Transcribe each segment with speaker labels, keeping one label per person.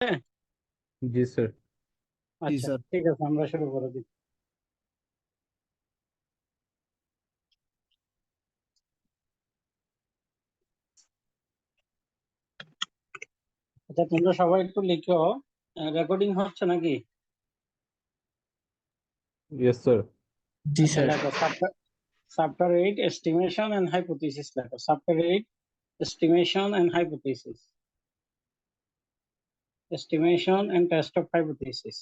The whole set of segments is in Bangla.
Speaker 1: জি স্যার।
Speaker 2: জি
Speaker 3: আচ্ছা,
Speaker 2: স্যার।
Speaker 3: ঠিক আছে, আমরা শুরু করে দিই। আচ্ছা, তোমরা সবাই একটু লিখো। রেকর্ডিং হচ্ছে নাকি?
Speaker 1: Yes sir.
Speaker 2: জি
Speaker 3: আচ্ছা,
Speaker 2: স্যার।
Speaker 3: লেখো চ্যাপ্টার 8 এস্টিমেশন এন্ড হাইপোথিসিস। লেখো chapter 8 estimation and hypothesis. Estimation and test of hypothesis.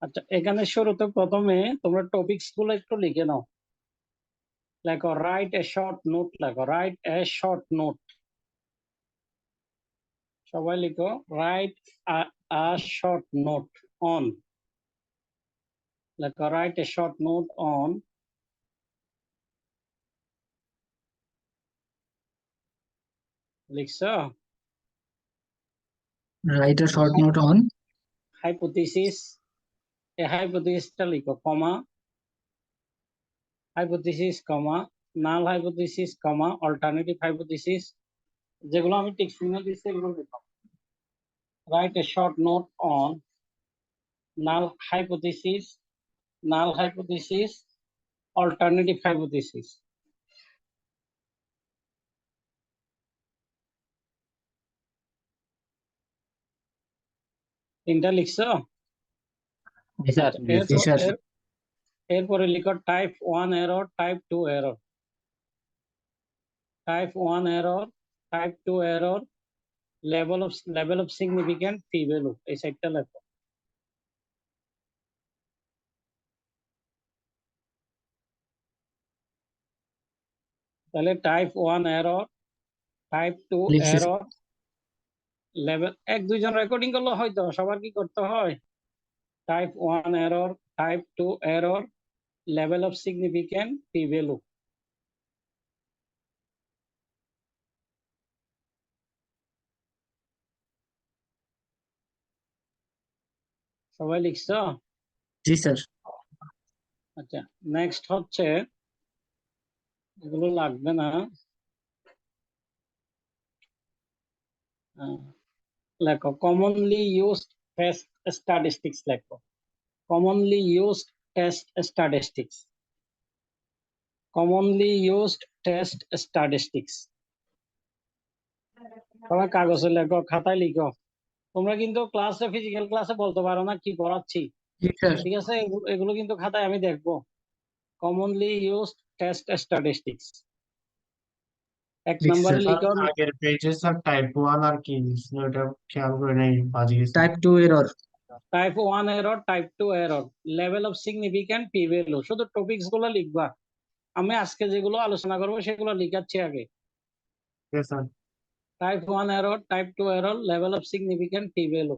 Speaker 3: আচ্ছা, এখানে শুরুতে প্রথমে তোমরা টপিকস গুলো একটু লিখে নাও। লেখো রাইট এ শর্ট নোট। লেখো রাইট এ শর্ট নোট। সবাই লিখো write a short note on. লেখো write a short note on. লিখছো?
Speaker 2: Write a short note on
Speaker 3: hypothesis. এই হাইপোথিসিসটা লিখো, comma, hypothesis comma, null hypothesis comma, alternative hypothesis. যেগুলো আমি টিক চিহ্ন দিচ্ছি এগুলো লিখো। Write a short note on null hypothesis, null hypothesis, alternative hypothesis. তিনটা লিখছো?
Speaker 2: জি স্যার।
Speaker 3: আচ্ছা,
Speaker 1: জি
Speaker 2: জি
Speaker 1: স্যার।
Speaker 2: স্যার।
Speaker 3: এরপরে লিখো type 1 error, type 2 error, type 1 error, type 2 error, level of significant P value. এই সাইডটা লেখো। তাহলে টাইপ 1 এরর, টাইপ 2
Speaker 2: লিখছি স্যার।
Speaker 3: এরর, লেভেল, এক দুইজন রেকর্ডিং করলে হয়তো সবার কি করতে হয়? Type 1 error, type 2 error, level of significant P value. সবাই লিখছো?
Speaker 2: জি স্যার।
Speaker 3: আচ্ছা, নেক্সট হচ্ছে, এগুলো লাগবে না। লেখো কমনলি ইউজড টেস্ট স্ট্যাটিস্টিক্স। লেখো commonly used test statistics, commonly used test statistics. সবাই কাগজে লেখো, খাতায় লিখো। তোমরা কিন্তু ক্লাসে, ফিজিক্যাল ক্লাসে বলতে পারো না কি পড়াচ্ছি,
Speaker 2: জি স্যার।
Speaker 3: ঠিক আছে? এগুলো কিন্তু খাতায় আমি দেখবো। Commonly used test statistics. এক
Speaker 2: লিখছি
Speaker 3: নম্বরে
Speaker 2: স্যার।
Speaker 4: স্যার
Speaker 3: লিখো
Speaker 4: আগের পেজে স্যার টাইপ 1 আর কি ছিল ওটা খেয়াল করে নাই, বাজে গেছে।
Speaker 2: Type 2 error.
Speaker 3: Type 1 error, type 2 error, level of significant P value. শুধু টপিকস গুলো লিখবা। আমি আজকে যেগুলো আলোচনা করবো সেগুলো লিখাচ্ছি আগে।
Speaker 4: ঠিক আছে sir.
Speaker 3: Type 1 error, type 2 error, level of significant P value.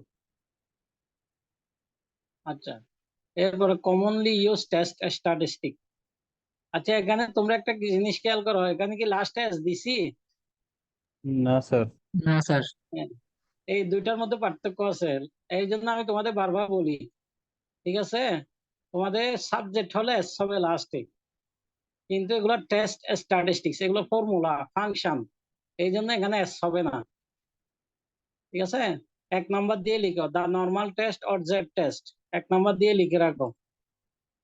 Speaker 3: আচ্ছা, এরপরে কমনলি ইউজ টেস্ট স্ট্যাটিস্টিক। আচ্ছা, এখানে তোমরা একটা জিনিস খেয়াল করো, এখানে কি লাস্ট এস দিছি?
Speaker 1: না স্যার।
Speaker 2: না স্যার।
Speaker 3: হ্যাঁ, এই দুইটার মধ্যে পার্থক্য আছে। এই জন্য আমি তোমাদের বারবার বলি, ঠিক আছে? তোমাদের সাবজেক্ট হলে এস হবে লাস্টে, কিন্তু এগুলো টেস্ট স্ট্যাটিস্টিক্স, এগুলো ফর্মুলা ফাংশন, এই জন্য এখানে এস হবে না, ঠিক আছে? এক নাম্বার দিয়ে লিখো the normal test or Z test. এক নাম্বার দিয়ে লিখে রাখো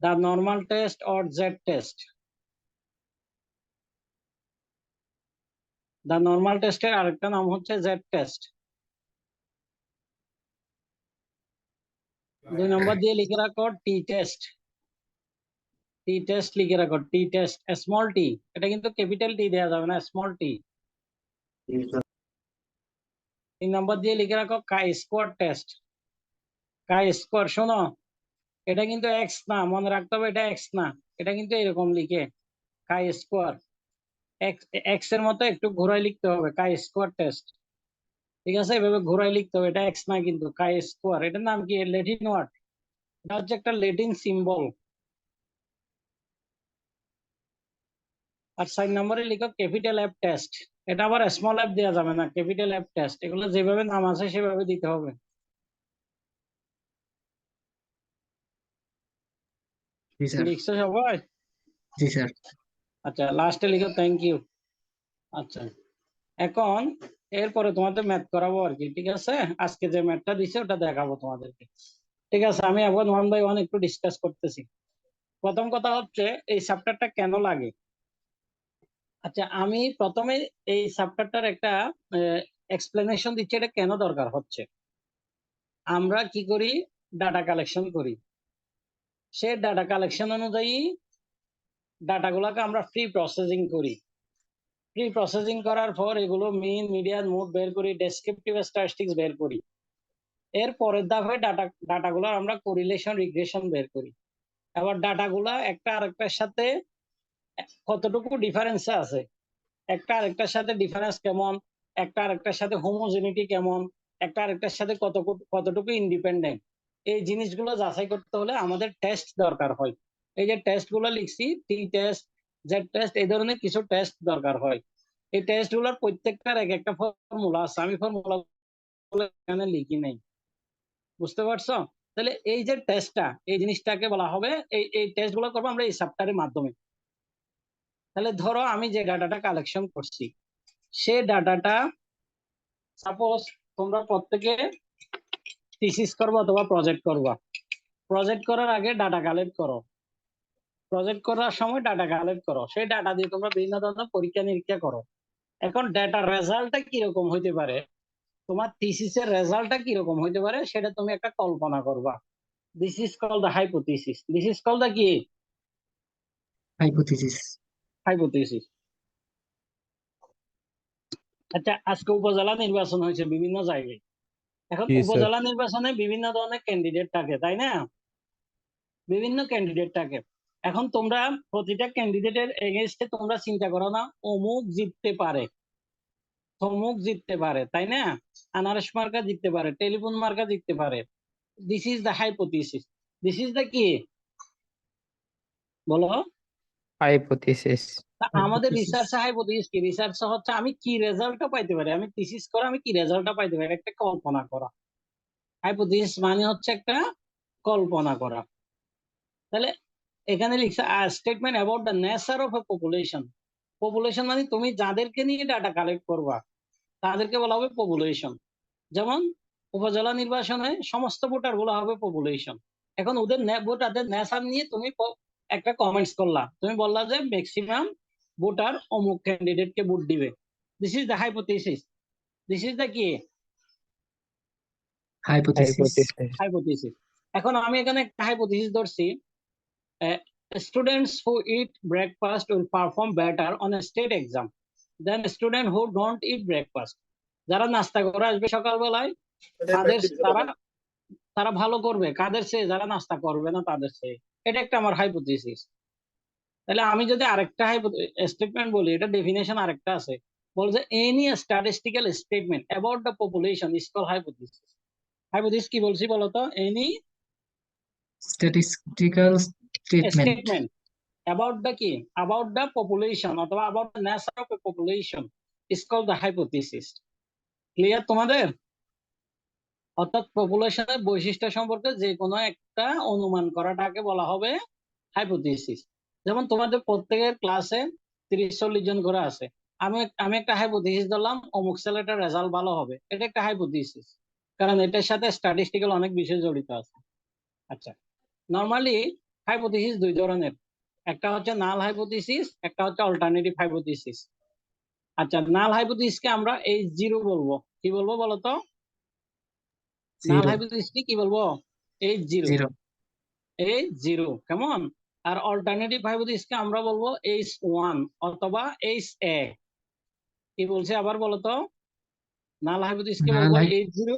Speaker 3: the normal test or Z test. The normal টেস্টের আরেকটা নাম হচ্ছে জেড টেস্ট। দুই নম্বর দিয়ে লিখে রাখো টি টেস্ট। টি টেস্ট লিখে রাখো, টি টেস্ট, স্মল টি। এটা কিন্তু ক্যাপিটাল টি দেওয়া যাবে না, স্মল টি। তিন নম্বর দিয়ে লিখে রাখো কাই স্কোয়ার টেস্ট। কাই স্কোয়ার, শোনো, এটা কিন্তু এক্স না, মনে রাখতে হবে এটা এক্স না। এটা কিন্তু এরকম লিখে কাই স্কোয়ার, এক্স, এক্স এর মতো একটু ঘোরায় লিখতে হবে, কাই স্কোয়ার টেস্ট, ঠিক আছে? এভাবে ঘোরায় লিখতে হবে, এটা এক্স না কিন্তু, কাই স্কোয়ার। এটার নাম কি? ল্যাটিন ওয়ার্ড, এটা হচ্ছে একটা ল্যাটিন সিম্বল। আর 4 নম্বরে লিখো ক্যাপিটাল এফ টেস্ট। এটা আবার স্মল এফ দেওয়া যাবে না, ক্যাপিটাল এফ টেস্ট। এগুলো যেভাবে নাম আছে সেভাবে দিতে হবে।
Speaker 2: জি স্যার।
Speaker 3: লিখছো সবাই?
Speaker 2: জি স্যার।
Speaker 3: আচ্ছা লাস্টে লিখো থ্যাংক ইউ। আচ্ছা এখন এরপরে তোমাদের ম্যাথ করাবো আর কি, ঠিক আছে? আজকে যে ম্যাথটা দিছে ওটা দেখাবো তোমাদেরকে, ঠিক আছে? আমি এখন 1 বাই 1 একটু ডিসকাস করতেছি। প্রথম কথা হচ্ছে এই চ্যাপ্টারটা কেন লাগে। আচ্ছা আমি প্রথমে এই চ্যাপ্টারটার একটা এক্সপ্লেনেশন দিচ্ছি, এটা কেন দরকার হচ্ছে। আমরা কি করি, ডাটা কালেকশন করি। সে ডাটা কালেকশন অনুযায়ী ডাটাগুলোকে আমরা প্রি প্রসেসিং করি। প্রি প্রসেসিং করার পর এগুলো মিন, মিডিয়ান, মোড বের করি, ডেসক্রিপটিভ স্ট্যাটিস্টিক্স বের করি। এর পরের ধাপে ডাটাগুলো আমরা কোরিলেশন, রিগ্রেশন বের করি। আবার ডাটাগুলা একটা আরেকটার সাথে কতটুকু ডিফারেন্স আছে, একটা আরেকটার সাথে ডিফারেন্স কেমন, একটা আরেকটার সাথে হোমোজেনিটি কেমন, একটা আরেকটার সাথে কতটুকু ইন্ডিপেন্ডেন্ট, এই জিনিসগুলো যাচাই করতে হলে আমাদের টেস্ট দরকার হয়। এই যে টেস্ট গুলো লিখছি, টি টেস্ট, জেড টেস্ট, এই ধরনের কিছু টেস্ট দরকার হয়। এই টেস্ট গুলোর প্রত্যেকটার এক একটা ফর্মুলা আছে, আমি ফর্মুলা এখানে লিখি নাই, বুঝতে পারছো? তাহলে এই যে টেস্টটা, এই জিনিসটাকে বলা হবে, এই টেস্ট গুলো করবো আমরা এই সফটওয়্যারের মাধ্যমে। তাহলে ধরো আমি যে ডাটাটা কালেকশন করছি, সে ডাটাটা সাপোজ তোমরা প্রত্যেকে থিসিস করবা অথবা প্রজেক্ট করবা। প্রজেক্ট করার আগে ডাটা কালেক্ট করো, প্রজেক্ট করার সময় ডাটা কালেক্ট করো, সেই ডাটা দিয়ে তোমরা বিভিন্ন ধরনের পরীক্ষা নিরীক্ষা করো। এখন ডাটার রেজাল্টটা কিরকম হইতে পারে, তোমার থিসিসের রেজাল্টটা কিরকম হইতে পারে, সেটা তুমি একটা কল্পনা করবা। This is call the hypothesis. This is call the কি?
Speaker 2: হাইপোথিসিস।
Speaker 3: হাইপোথিসিস। আচ্ছা আজকে উপজেলা নির্বাচন হয়েছে বিভিন্ন জায়গায়। এখন
Speaker 1: জি স্যার।
Speaker 3: উপজেলা নির্বাচনে বিভিন্ন ধরনের ক্যান্ডিডেট থাকে, তাই না? বিভিন্ন ক্যান্ডিডেট থাকে। এখন তোমরা প্রতিটা ক্যান্ডিডেটের এগেইনস্টে তোমরা চিন্তা করো না অমুক জিততে পারে, তমুক জিততে পারে, তাই না? আনারস মার্কা জিততে পারে, টেলিফোন মার্কা জিততে পারে। This is the hypothesis. This is the কি, বলো?
Speaker 5: হাইপোথিসিস।
Speaker 3: তা আমাদের
Speaker 2: Hypothesis.
Speaker 3: রিসার্চ হাইপোথিসিস কি? রিসার্চ হচ্ছে আমি কি রেজাল্টটা পাইতে পারি, আমি থিসিস করে আমি কি রেজাল্টটা পাইতে পারি, একটা কল্পনা করা। হাইপোথিসিস মানে হচ্ছে একটা কল্পনা করা। তাহলে এখানে লিখছে statement about the nature of a population. Population মানে তুমি যাদেরকে নিয়ে ডাটা কালেক্ট করবা তাদেরকে বলা হবে পপুলেশন। যেমন উপজেলা নির্বাচনে সমস্ত ভোটার গুলো হবে পপুলেশন। এখন ওদের ভোটারদের নেচার নিয়ে তুমি একটা কমেন্টস করলা, তুমি বললা যে ম্যাক্সিমাম ভোটার অমুক ক্যান্ডিডেট কে ভোট দিবে। This is the hypothesis. This is the কি?
Speaker 2: হাইপোথিসিস।
Speaker 5: হাইপোথিসিস।
Speaker 3: হাইপোথিসিস। এখন আমি এখানে একটা হাইপোথিসিস ধরছি, students who eat breakfast will perform better on a state exam than student who don't eat breakfast. যারা নাস্তা করে আসবে সকালবেলায় তারা তারা ভালো করবে কাদের চেয়ে, যারা নাস্তা করবে না তাদের চেয়ে। এটা একটা আমার হাইপোথিসিস। তাহলে আমি যদি আরেকটা স্টেটমেন্ট বলি, এটা ডেফিনেশন আরেকটা আছে, বলছে any statistical statement about the population is called hypothesis. Hypothesis কি বলছি বলতো? Any
Speaker 2: statistical statement
Speaker 3: statement about the কি, about the population অথবা about the nature of a population is called the hypothesis. Clear তোমাদের? অর্থাৎ পপুলেশনের বৈশিষ্ট্য সম্পর্কে যে কোনো একটা অনুমান করাটাকে বলা হবে হাইপোথিসিস। যেমন তোমাদের প্রত্যেকের ক্লাসে 30-40 জন করে আছে, আমি একটা হাইপোথিসিস ধরলাম অমুক ছেলেটার রেজাল্ট ভালো হবে, এটা একটা হাইপোথিসিস, কারণ এটার সাথে স্ট্যাটিস্টিক্যাল অনেক বিষয় জড়িত আছে। আচ্ছা নরমালি হাইপোথিসিস দুই ধরনের, একটা হচ্ছে নাল হাইপোথিসিস, একটা হচ্ছে অল্টারনেটিভ হাইপোথিসিস। আচ্ছা নাল হাইপোথিসিসকে আমরা H0 বলবো। কি বলবো বলতো? নাল হাইপোথিসিসকে কি বলবো? H0।
Speaker 2: জিরো।
Speaker 3: H0 কেমন? আর অল্টারনেটিভ হাইপোথিসিসকে আমরা বলবো H1 অথবা HA। কি বলছে আবার বলতো? নাল হাইপোথিসিসকে বলবো H0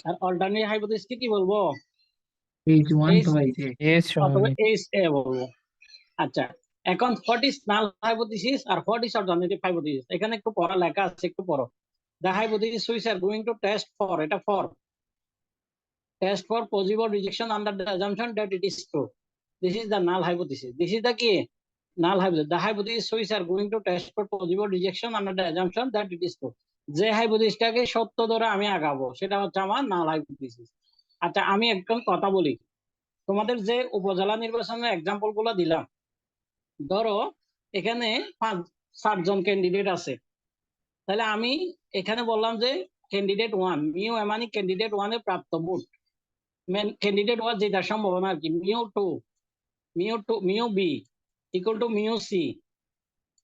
Speaker 3: আর অল্টারনেটিভ হাইপোথিসিসকে কি বলবো?
Speaker 2: H1 অথবা H8।
Speaker 3: অথবা HA বলবো। আচ্ছা এখন হোয়াট ইজ নাল হাইপোথিসিস আর হোয়াট ইজ অল্টারনেটিভ হাইপোথিসিস, এখানে একটু পড়া লেখা আছে, একটু পড়ো। The hypothesis which are going to test for, এটা test for possible rejection under the assumption that it is true. This is the null hypothesis. This is the কি? Null hypothesis. The hypothesis which are going to test for possible rejection under the assumption that it is true. যে হাইপোথিসিসটাকে সত্য ধরে আমি আগাবো সেটা হচ্ছে আমার নাল হাইপোথিসিস। আচ্ছা আমি একদম কথা বলি, তোমাদের যে উপজেলা নির্বাচনের এক্সাম্পল গুলো দিলাম, ধরো এখানে 7 জন ক্যান্ডিডেট আছে, তাহলে আমি এখানে বললাম যে ক্যান্ডিডেট 1 মিউ এ মানে ক্যান্ডিডেট 1 এর প্রাপ্ত ভোট, ক্যান্ডিডেট 1 জেতার সম্ভাবনা আর কি mu B equal to mu C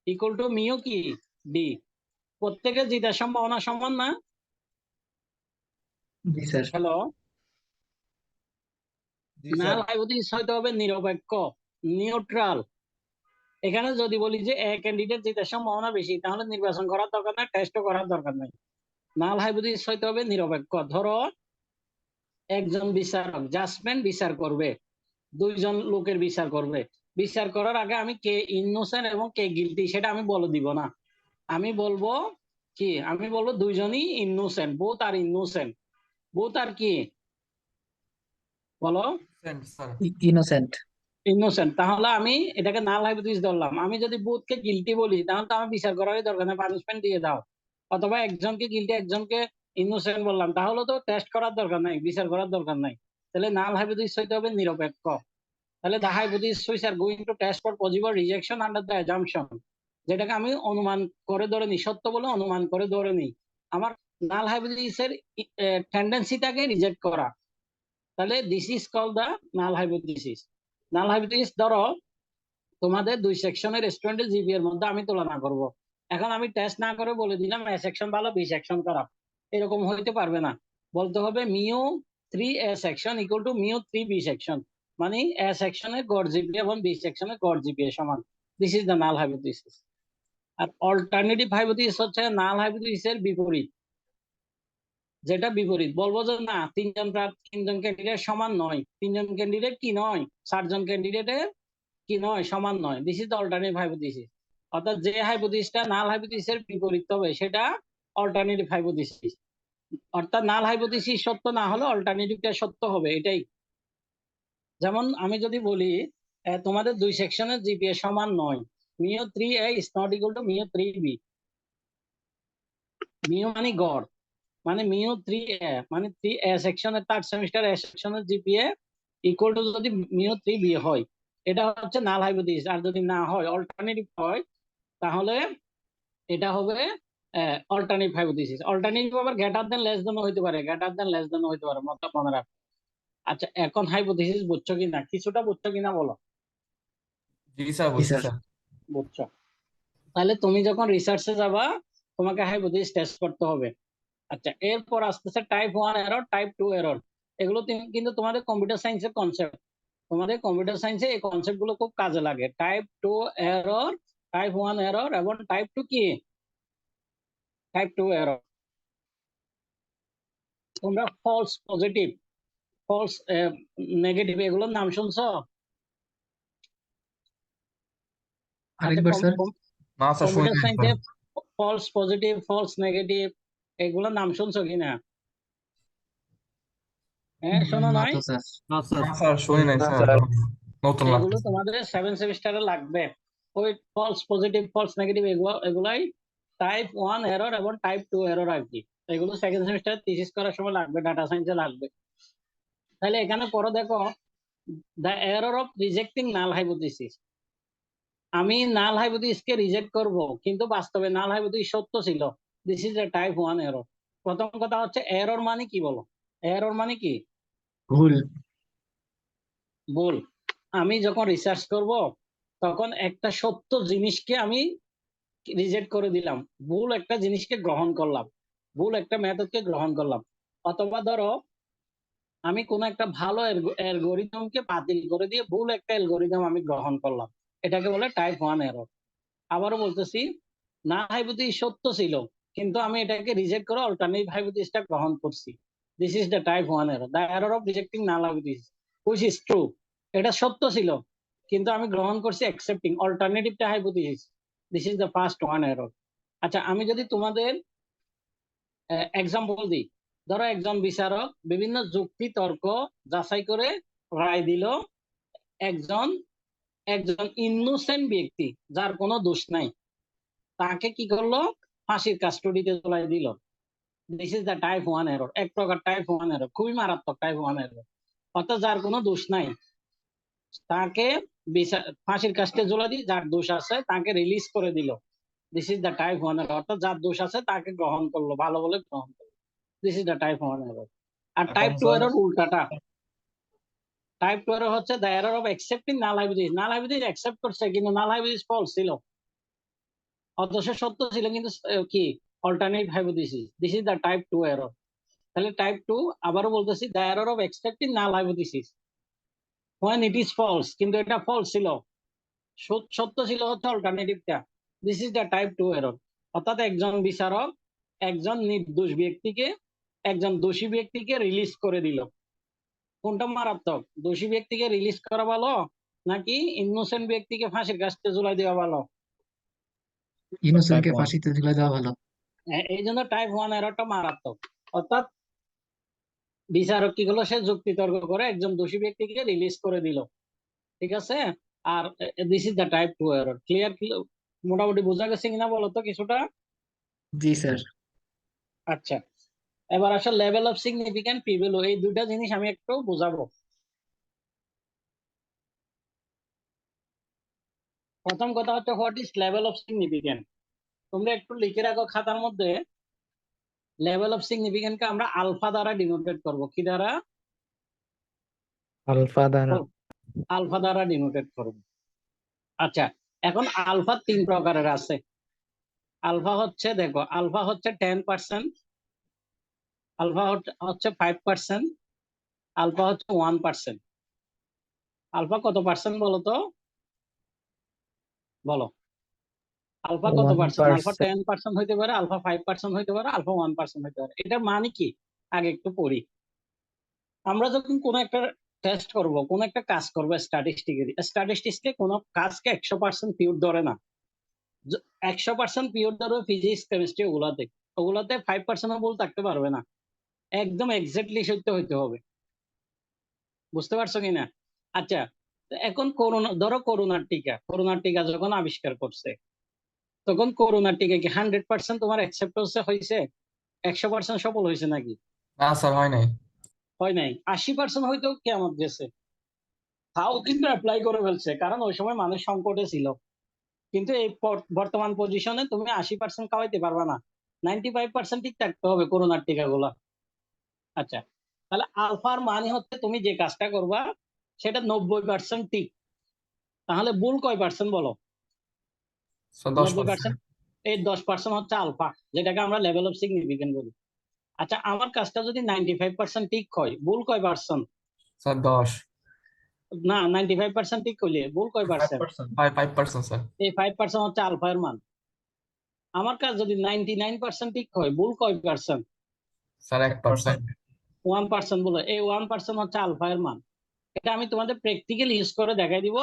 Speaker 3: equal to mu কি ডি। প্রত্যেকের জেতার সম্ভাবনা সমান না?
Speaker 2: জি স্যার।
Speaker 3: হ্যালো,
Speaker 6: জি
Speaker 3: নাল
Speaker 6: স্যার।
Speaker 3: হাইপোথিসিস হইতে হবে নিরপেক্ষ, নিউট্রাল। এখানে যদি বলি যে এ ক্যান্ডিডেট জেতার সম্ভাবনা বেশি, তাহলে নির্বাচন করার দরকার নাই, টেস্টও করার দরকার নাই। নাল হাইপোথিসিস হইতে হবে নিরপেক্ষ। ধরো একজন বিচারক জাজমেন্ট বিচার করবে, 2 জন লোকের বিচার করবে, বিচার করার আগে আমি কে ইনোসেন্ট এবং কে গিলটি সেটা আমি বলে দিব না। আমি বলবো কি, আমি বলবো 2 জনই ইনোসেন্ট, বোথ আর ইনোসেন্ট। বোথ আর কি বলো?
Speaker 6: স্যার।
Speaker 2: ইনোসেন্ট।
Speaker 3: ইনোসেন্ট। তাহলে আমি এটাকে নাল হাইপোথিসিস ধরলাম। আমি যদি বোথকে গিলটি বলি, তাহলে তো আমার বিচার করারই দরকার নেই, পানিশমেন্ট দিয়ে দাও। অথবা একজনকে গিলটি একজনকে ইনোসেন্ট বললাম, তাহলে তো টেস্ট করার দরকার নাই, বিচার করার দরকার নাই। তাহলে নাল হাইপোথিসিস হইতে হবে নিরপেক্ষ। তাহলে the hypothesis are going to test for possible rejection under the assumption, যেটাকে আমি অনুমান করে ধরে নিই, সত্য বলে অনুমান করে ধরে নিই। আমার নাল হাইপোথিসিসের টেন্ডেন্সিটাকে রিজেক্ট করা। তাহলে this is called the null hypothesis. Null hypothesis ধরো তোমাদের 2 সেকশনের স্টুডেন্টের জিপি এর মধ্যে আমি তুলনা করব। এখন আমি টেস্ট না করে বলে দিলাম এ সেকশন ভালো বি সেকশন খারাপ, এরকম হইতে পারবে না। বলতে হবে mu 3 A section equal to mu 3 B section, মানে এ সেকশনের গড় জিপি এবং বি সেকশনের গড় জিপি সমান। This is the null hypothesis. আর অল্টারনেটিভ হাইপোথিসিস হচ্ছে নাল হাইপোথিসিসের বিপরীত। যেটা বিপরীত, বলবো যে না 3 জন ক্যান্ডিডেট সমান নয়, 3 জন ক্যান্ডিডেট কি নয়, 7 জন ক্যান্ডিডেটের কি নয়, সমান নয়। This is the alternative hypothesis. অর্থাৎ যে হাইপোথিসিসটা নাল হাইপোথিসিসের বিপরীত হবে সেটা অল্টারনেটিভ হাইপোথিসিস। অর্থাৎ নাল হাইপোথিসিস সত্য না হলে অল্টারনেটিভটা সত্য হবে, এটাই। যেমন আমি যদি বলি তোমাদের 2 সেকশনের জিপিএ সমান নয়, mu 3 A is not equal to mu 3 B. Mu মানে গড়, মানে মিউ 3 এ মানে 3 এ সেকশনের 3rd সেমিস্টার এ সেকশনের জিপিএ ইকুয়াল টু যদি মিউ 3 বি হয়, এটা হচ্ছে নাল হাইপোথিসিস। আর যদি না হয়, অল্টারনেটিভ হয়, তাহলে এটা হবে অল্টারনেটিভ হাইপোথিসিস। অল্টারনেটিভ আবার গ্রেটার দেন লেস দেন হইতে পারে, গ্রেটার দেন লেস দেন হইতে পারে, মনে রাখো। আচ্ছা, এখন হাইপোথিসিস বুঝছো কিনা, কিছুটা বুঝছো কিনা বলো?
Speaker 6: জি স্যার,
Speaker 2: জি
Speaker 6: বুঝছি
Speaker 2: স্যার।
Speaker 6: স্যার।
Speaker 3: বুঝছো? তাহলে তুমি যখন রিসার্চে যাবা, তোমাকে হাইপোথিসিস টেস্ট করতে হবে। আচ্ছা, এরপর আসতেছে টাইপ 1 এরর, টাইপ 2 এরর। এগুলো কিন্তু তোমাদের কম্পিউটার সায়েন্সের কনসেপ্ট। তোমাদের কম্পিউটার সায়েন্সে এই কনসেপ্ট গুলো খুব কাজে লাগে। টাইপ 2 এরর, টাইপ 1 এরর এবং টাইপ 2 কি, টাইপ 2 এরর। তোমরা ফলস পজিটিভ, ফলস নেগেটিভ এগুলোর নাম শুনছো?
Speaker 2: আরেকবার স্যার।
Speaker 6: না স্যার, শুনি
Speaker 3: কম্পিউটার
Speaker 6: নাই
Speaker 3: সায়েন্সে
Speaker 6: sir.
Speaker 3: False positive, false negative এগুলোর নাম শুনছো কিনা? হ্যাঁ, শোনো
Speaker 2: না
Speaker 3: নাই?
Speaker 2: তো স্যার।
Speaker 1: না স্যার।
Speaker 6: না স্যার, শুনি নাই স্যার। নতুন
Speaker 3: এগুলো
Speaker 6: লাগতেছে।
Speaker 3: তোমাদের 7 সেমিস্টারে লাগবে। ওই ফলস পজিটিভ, ফলস নেগেটিভ এগুলাই টাইপ 1 এরর এবং টাইপ 2 এরর আর কি। এগুলো সেকেন্ড সেমিস্টারে থিসিস করার সময় লাগবে, ডাটা সায়েন্সে লাগবে। তাহলে এখানে পরে দেখো, the error of rejecting null hypothesis. আমি নাল হাইপোথিসিসকে রিজেক্ট করব, কিন্তু বাস্তবে নাল হাইপোথিসিস সত্য ছিল। This is a type 1 error. প্রথম কথা হচ্ছে এরর মানে কি বলো? এরর মানে কি?
Speaker 2: ভুল।
Speaker 3: ভুল। আমি যখন রিসার্চ করব, তখন একটা সত্য জিনিসকে আমি রিজেক্ট করে দিলাম, ভুল একটা জিনিসকে গ্রহণ করলাম, ভুল একটা মেথডকে গ্রহণ করলাম। অথবা ধরো আমি কোন একটা ভালো অ্যালগোরিদমকে বাতিল করে দিয়ে ভুল একটা অ্যালগোরিদম আমি গ্রহণ করলাম, এটাকে বলে টাইপ 1 এরর। আবারও বলতেছি, না হাইপোথিসিস সত্য ছিল, কিন্তু আমি এটাকে রিজেক্ট করে অল্টারনেটিভ হাইপোথিসিসটা গ্রহণ করছি। This is the type 1 error, the error of rejecting null hypothesis which is true. এটা সত্য ছিল, কিন্তু আমি গ্রহণ করছি অ্যাকসেপ্টিং অল্টারনেটিভটা hypothesis. This is the first 1 error. আচ্ছা, আমি যদি তোমাদের এক্সাম্পল দিই, ধরো একজন বিচারক বিভিন্ন যুক্তি তর্ক যাচাই করে রায় দিল, একজন একজন ইনোসেন্ট ব্যক্তি যার কোনো দোষ নাই, তাকে কি করলো, ফাঁসির কাস্টডিতে তোলাই দিল। This is the type 1 error. এক প্রকার টাইপ 1 এরর, খুবই মারাত্মক টাইপ 1 এরর। অর্থাৎ যার কোনো দোষ নাই, তাকে ফাঁসির কাস্টে ঝুলা দিয়ে যার দোষ আছে তাকে রিলিজ করে দিল। This is the type 1 error, অর্থাৎ যার দোষ আছে তাকে গ্রহণ করলো, ভালো বলে গ্রহণ করলো। This is the type 1 error. আর
Speaker 6: এখন
Speaker 3: টাইপ 2
Speaker 6: স্যার
Speaker 3: এরর উল্টাটা। টাইপ 2 এরর হচ্ছে the error of accepting null hypothesis. Null hypothesis accept করছে কিন্তু নাল হাইপোথিসিস ফলস ছিল, অথচ সত্য ছিল কিন্তু কি alternate hypothesis. This is the type 2 error. তাহলে টাইপ 2 আবারও বলতেছি, the error of accepting null hypothesis when it is false, কিন্তু এটা ফলস ছিল, সত্য ছিল হচ্ছে অল্টারনেটিভটা। This is the type 2 error. অর্থাৎ একজন বিচারক একজন নির্দোষ ব্যক্তিকে একজন দোষী ব্যক্তিকে রিলিজ করে দিল। কোনটা মারাত্মক? দোষী ব্যক্তিকে রিলিজ করা ভালো নাকি ইনোসেন্ট ব্যক্তিকে ফাঁসির কাস্টে ঝুলাই দেওয়া ভালো?
Speaker 2: ইনোসেন্টকে
Speaker 1: Type 1.
Speaker 2: ফাঁসিতে ঝুলাই দেওয়া ভালো।
Speaker 3: এই জন্য টাইপ 1 এররটা মারাত্মক। অর্থাৎ বিচারক কি হলো, সে যুক্তি তর্ক করে একজন দোষী ব্যক্তিকে রিলিজ করে দিল, ঠিক আছে। আর this is the type 2 error. Clear? মোটামুটি বোঝা গেছে কিনা বলো তো কিছুটা?
Speaker 2: জি স্যার।
Speaker 3: আচ্ছা, এবার আসলে level of significant, P value, এই দুটা জিনিস আমি একটু বোঝাবো। প্রথম কথা হচ্ছে what is level of significant. তোমরা একটু লিখে রাখো খাতার মধ্যে। লেভেল অফ সিগনিফিক্যান্টকে আমরা আলফা দ্বারা ডিনোটেড করব। কি দ্বারা?
Speaker 5: আলফা দ্বারা।
Speaker 3: আলফা দ্বারা ডিনোটেড করব। আচ্ছা, এখন আলফা 3 প্রকারের আছে। আলফা হচ্ছে, দেখো, আলফা হচ্ছে 10%, আলফা হচ্ছে 5%, আলফা হচ্ছে 1%। আলফা কত পার্সেন্ট বলো তো? বলো, আলফা কত পার্সেন্ট? আলফা
Speaker 5: 1%।
Speaker 3: 10% হইতে পারে, আলফা 5% হইতে পারে, আলফা 1% হইতে পারে। এটার মানে কি আগে একটু পড়ি। আমরা যখন কোন একটা টেস্ট করব, কোন একটা কাজ করবো, স্ট্যাটিস্টিক্সে কোন কাজকে 100% পিওর ধরে না। 100% পিওর ধরবে ফিজিক্স, কেমিস্ট্রি, ওগুলাতে 5% ভুল থাকতে পারবে না। একদম এক্স্যাক্টলি সত্য হইতে হবে। বুঝতে পারছো কিনা? আচ্ছা, এখন করোনা, ধরো করোনার টিকা যখন আবিষ্কার করছে, তখন করোনার টিকা কি 100% তোমার অ্যাকসেপ্টেন্স হয়েছে? 100% সফল হয়েছে নাকি?
Speaker 6: না স্যার হয় নাই।
Speaker 3: হয় নাই। 80% হয়তো কেমন গেছে, তাও কিন্তু অ্যাপ্লাই করে ফেলছে, কারণ ওই সময় মানুষ সংকটে ছিল। কিন্তু এই বর্তমান পজিশনে তুমি 80% খাওয়াইতে পারবা না, 95% ঠিক থাকতে হবে করোনার টিকাগুলা। আচ্ছা, তাহলে আলফার মানে হচ্ছে তুমি যে কাজটা করবা সেটা 90% ঠিক। তাহলে ভুল কয় পার্সেন্ট বলো?
Speaker 6: স্যার
Speaker 3: 90%।
Speaker 6: 10%।
Speaker 3: এই 10% হচ্ছে আলফা, যেটাকে আমরা লেভেল অফ সিগনিফিকেন্ট বলি। আচ্ছা, আমার কাজটা যদি 95% ঠিক হয়, ভুল কয় পার্সেন্ট?
Speaker 6: স্যার 10।
Speaker 3: না, 95% ঠিক হইলে ভুল কয় পার্সেন্ট?
Speaker 6: 5% স্যার।
Speaker 3: এই 5% হচ্ছে আলফা এর মান। আমার কাজ যদি 99% ঠিক হয়, ভুল কয় পার্সেন্ট?
Speaker 6: স্যার 1%।
Speaker 3: 1% বলে, এই 1% হচ্ছে আলফা এর মান। এটা আমি তোমাদের প্র্যাকটিক্যাল ইউজ করে দেখাই দিব।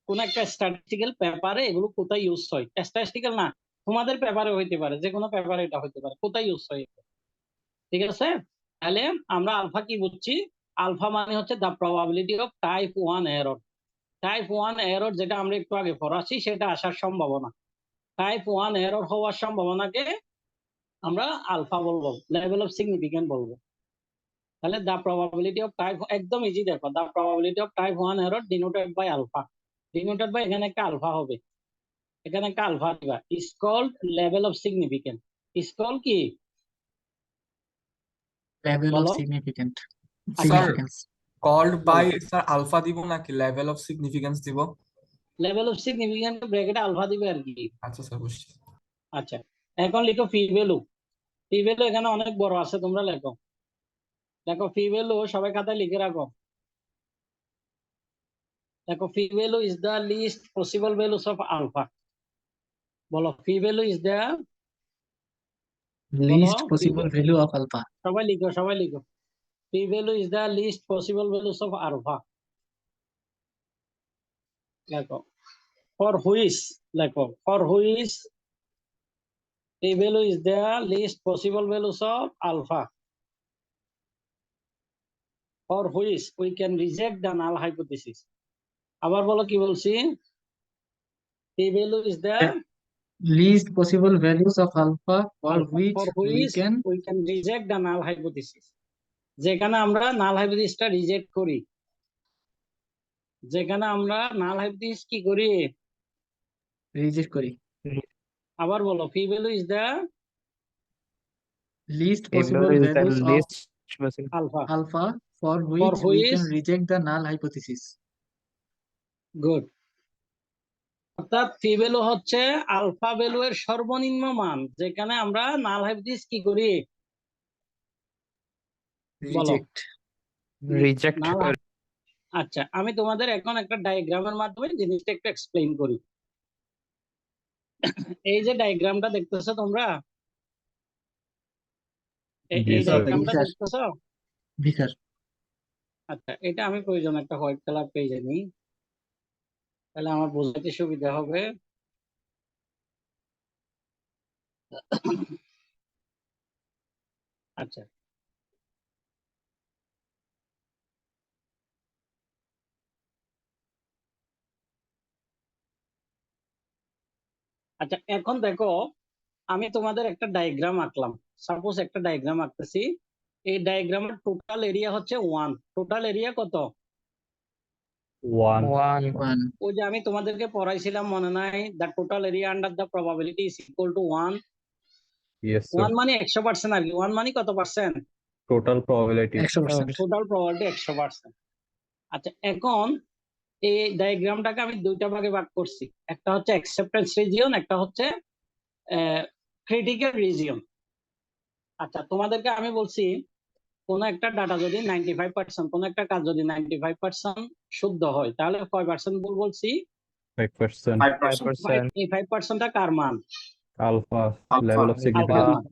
Speaker 3: কোন একটা স্ট্যাটিস্টিক্যাল পেপারে এগুলো কোথায় ইউজ হয়, স্ট্যাটিস্টিক্যাল না, তোমাদের পেপারে হইতে পারে, যে কোনো পেপারে এটা হইতে পারে, কোথায় ইউজ হয়, ঠিক আছে। তাহলে আমরা আলফা কি বুঝছি? আলফা মানে হচ্ছে the probability of type 1 error. Type 1 error যেটা আমরা একটু আগে পড়াচ্ছি, সেটা আসার সম্ভাবনা। টাইপ 1 এরর হওয়ার সম্ভাবনাকে আমরা আলফা বলবো, লেভেল অফ সিগনিফিকেন্ট বলবো। তাহলে দ্য প্রবাবিলিটি অফ টাইপ, একদম ইজি, দেখো, the probability of type 1 error denoted by alpha. Denoted by, এখানে একটা আলফা হবে, এখানে একটা আলফা দিবা, is called level of significant. Is called কি
Speaker 2: লেভেল অফ
Speaker 3: বলো?
Speaker 2: Significant,
Speaker 6: sir
Speaker 2: significance.
Speaker 6: Called by sir alpha দিব নাকি লেভেল অফ সিগনিফিকেন্স দিব?
Speaker 3: লেভেল অফ সিগনিফিকেন্ট ব্র্যাকেটে আলফা দিবে আর কি।
Speaker 6: আচ্ছা স্যার বুঝছি।
Speaker 3: আচ্ছা, এখন লিখো ফি ভ্যালু। ফি ভ্যালু এখানে অনেক বড় আছে, তোমরা লেখো। দেখো, ফি ভ্যালু সবাই খাতায় লিখে রাখো। দেখো, P value is the least possible values of alpha. বলো, ফি ভ্যালু ইজ দ্য, বলো,
Speaker 2: least possible value of alpha.
Speaker 3: সবাই লিখো, সবাই লিখো। P value is the least possible values of alpha. লেখো, ফর হুইচ, লেখো, for which P value is the least possible values of alpha, for which we can reject the null hypothesis. আবার বলো, কি বলছি? P value is the
Speaker 2: least possible values of alpha for
Speaker 3: alpha,
Speaker 2: which
Speaker 3: for
Speaker 2: we
Speaker 3: which
Speaker 2: can.
Speaker 3: We can reject the null hypothesis. যেখানে আমরা নাল হাইপোথিসিসটা রিজেক্ট করি, যেখানে আমরা নাল হাইপোথিসিস কি করি,
Speaker 2: রিজেক্ট করি।
Speaker 3: আবার বলো, P value is the
Speaker 2: least
Speaker 5: Table
Speaker 2: possible
Speaker 5: is the
Speaker 2: values of
Speaker 5: least possible.
Speaker 3: Alpha.
Speaker 2: alpha for which we
Speaker 3: which
Speaker 2: can reject the null hypothesis.
Speaker 3: Good. অর্থাৎ পি ভ্যালু হচ্ছে আলফা ভ্যালু এর সর্বনিম্ন মান, যেখানে আমরা নাল হাইপোথিসিস কি করি, বলো।
Speaker 2: Reject.
Speaker 5: Reject.
Speaker 3: নাল আচ্ছা, আমি তোমাদের এখন একটা ডায়াগ্রামের মাধ্যমে জিনিসটা একটু এক্সপ্লেইন করি। এই যে ডায়াগ্রামটা দেখতেছো তোমরা, এই
Speaker 1: জি স্যার।
Speaker 3: ডায়াগ্রামটা
Speaker 2: স্যার।
Speaker 3: দেখতেছো?
Speaker 2: ভিকার।
Speaker 3: আচ্ছা, এটা আমি প্রয়োজন একটা হোয়াইট কালার পেজে নিই, তাহলে আমার বোঝাতে সুবিধা হবে। আচ্ছা, আচ্ছা এখন দেখো, আমি তোমাদের একটা ডায়াগ্রাম আঁকলাম। সাপোজ একটা ডায়াগ্রাম আঁকতেছি। এই ডায়াগ্রামের টোটাল এরিয়া হচ্ছে 1। টোটাল এরিয়া কত?
Speaker 1: 1
Speaker 5: One.
Speaker 2: 1.
Speaker 3: ওই যে আমি তোমাদেরকে পড়াইছিলাম, মনে নাই? The total area under the probability is equal to 1।
Speaker 1: Yes sir.
Speaker 3: 1 মানে 100% আর কি। 1 মানে কত percent?
Speaker 1: Total probability
Speaker 2: 100%.
Speaker 3: Total probability 100%। আচ্ছা, এখন এই ডায়াগ্রামটাকে আমি দুইটা ভাগে ভাগ করছি। একটা হচ্ছে অ্যাকসেপ্টেন্স রিজিয়ন, একটা হচ্ছে ক্রিটিক্যাল রিজিয়ন। আচ্ছা, তোমাদেরকে আমি বলছি কোন একটা ডাটা যদি 95%, কোন একটা কাজ যদি 95% শুদ্ধ হয়, তাহলে কয় পার্সেন্ট ভুল বলছি?
Speaker 1: 5%।
Speaker 5: 5%.
Speaker 3: এই 5%টা কার মান?
Speaker 1: Alpha
Speaker 6: Alpha.
Speaker 1: লেভেল অফ
Speaker 3: আলফার
Speaker 1: সিগনিফিকেন্স।
Speaker 3: মান।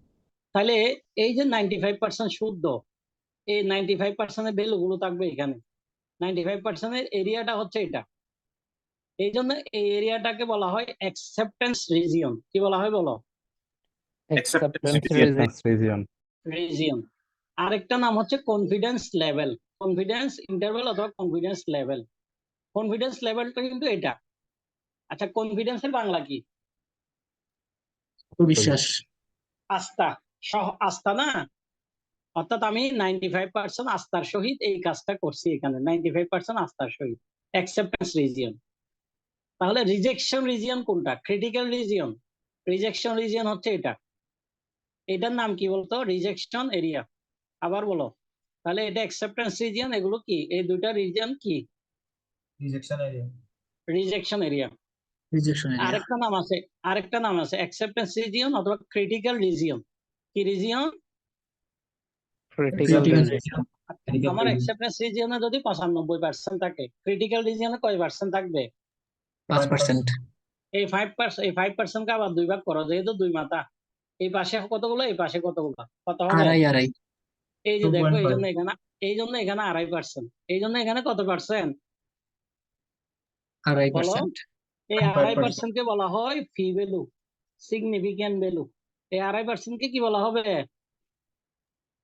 Speaker 3: তাহলে এই যে 95% শুদ্ধ, এই 95% এর ভ্যালু গুলো থাকবে এখানে। 95% এর এরিয়াটা হচ্ছে এটা। এই জন্য এই এরিয়াটাকে বলা হয় অ্যাকসেপ্টেন্স রিজিয়ন। কি বলা হয় বলো?
Speaker 5: Acceptance
Speaker 1: acceptance region.
Speaker 3: রিজিয়ন। আরেকটা নাম হচ্ছে কনফিডেন্স লেভেল, কনফিডেন্স ইন্টারভ্যাল অথবা কনফিডেন্স লেভেল। কনফিডেন্স লেভেলটা কিন্তু এটা। আচ্ছা, কনফিডেন্সের বাংলা কি?
Speaker 2: বিশ্বাস।
Speaker 3: আস্থা। আস্থা না? অর্থাৎ আমি 95% আস্থার সহিত এই কাজটা করছি এখানে, 95% আস্থার সহিত। Acceptance region. তাহলে রিজেকশন রিজিয়ন কোনটা? Critical region. রিজেকশন রিজিয়ন হচ্ছে এটা। এটার নাম কি বলতো? Rejection area. আবার বলো। তাহলে এটা অ্যাকসেপ্টেন্স রিজিয়ন, এগুলো কি? এই দুইটা রিজিয়ন কি?
Speaker 4: Rejection area.
Speaker 3: Rejection area.
Speaker 2: Rejection area.
Speaker 3: আরেকটা নাম আছে অ্যাকসেপ্টেন্স রিজিয়ন অথবা ক্রিটিক্যাল রিজিয়ন। কি region?
Speaker 5: critical
Speaker 2: Critical
Speaker 5: region.
Speaker 2: region.
Speaker 3: আমার অ্যাকসেপ্টেন্স রিজিয়নে যদি 95% থাকে, ক্রিটিক্যাল রিজিয়নে কয় পার্সেন্ট থাকবে?
Speaker 2: 5%.
Speaker 3: এই 5%, এই 5% কে আবার দুই ভাগ করো, যেহেতু দুই মাথা। এই পাশে কতগুলো, এই পাশে কতগুলো, কত হবে?
Speaker 2: আড়াই।
Speaker 3: এই যে দেখো,
Speaker 4: 2.5
Speaker 3: এই জন্য এখানে 2.5%। এই জন্য এখানে কত পার্সেন্ট?
Speaker 2: 2.5%.
Speaker 3: এই
Speaker 4: 0.5%
Speaker 3: 2.5% কে বলা হয় ফি ভ্যালু, সিগনিফিক্যান্ট ভ্যালু। এই 2.5% কে কি বলা হবে?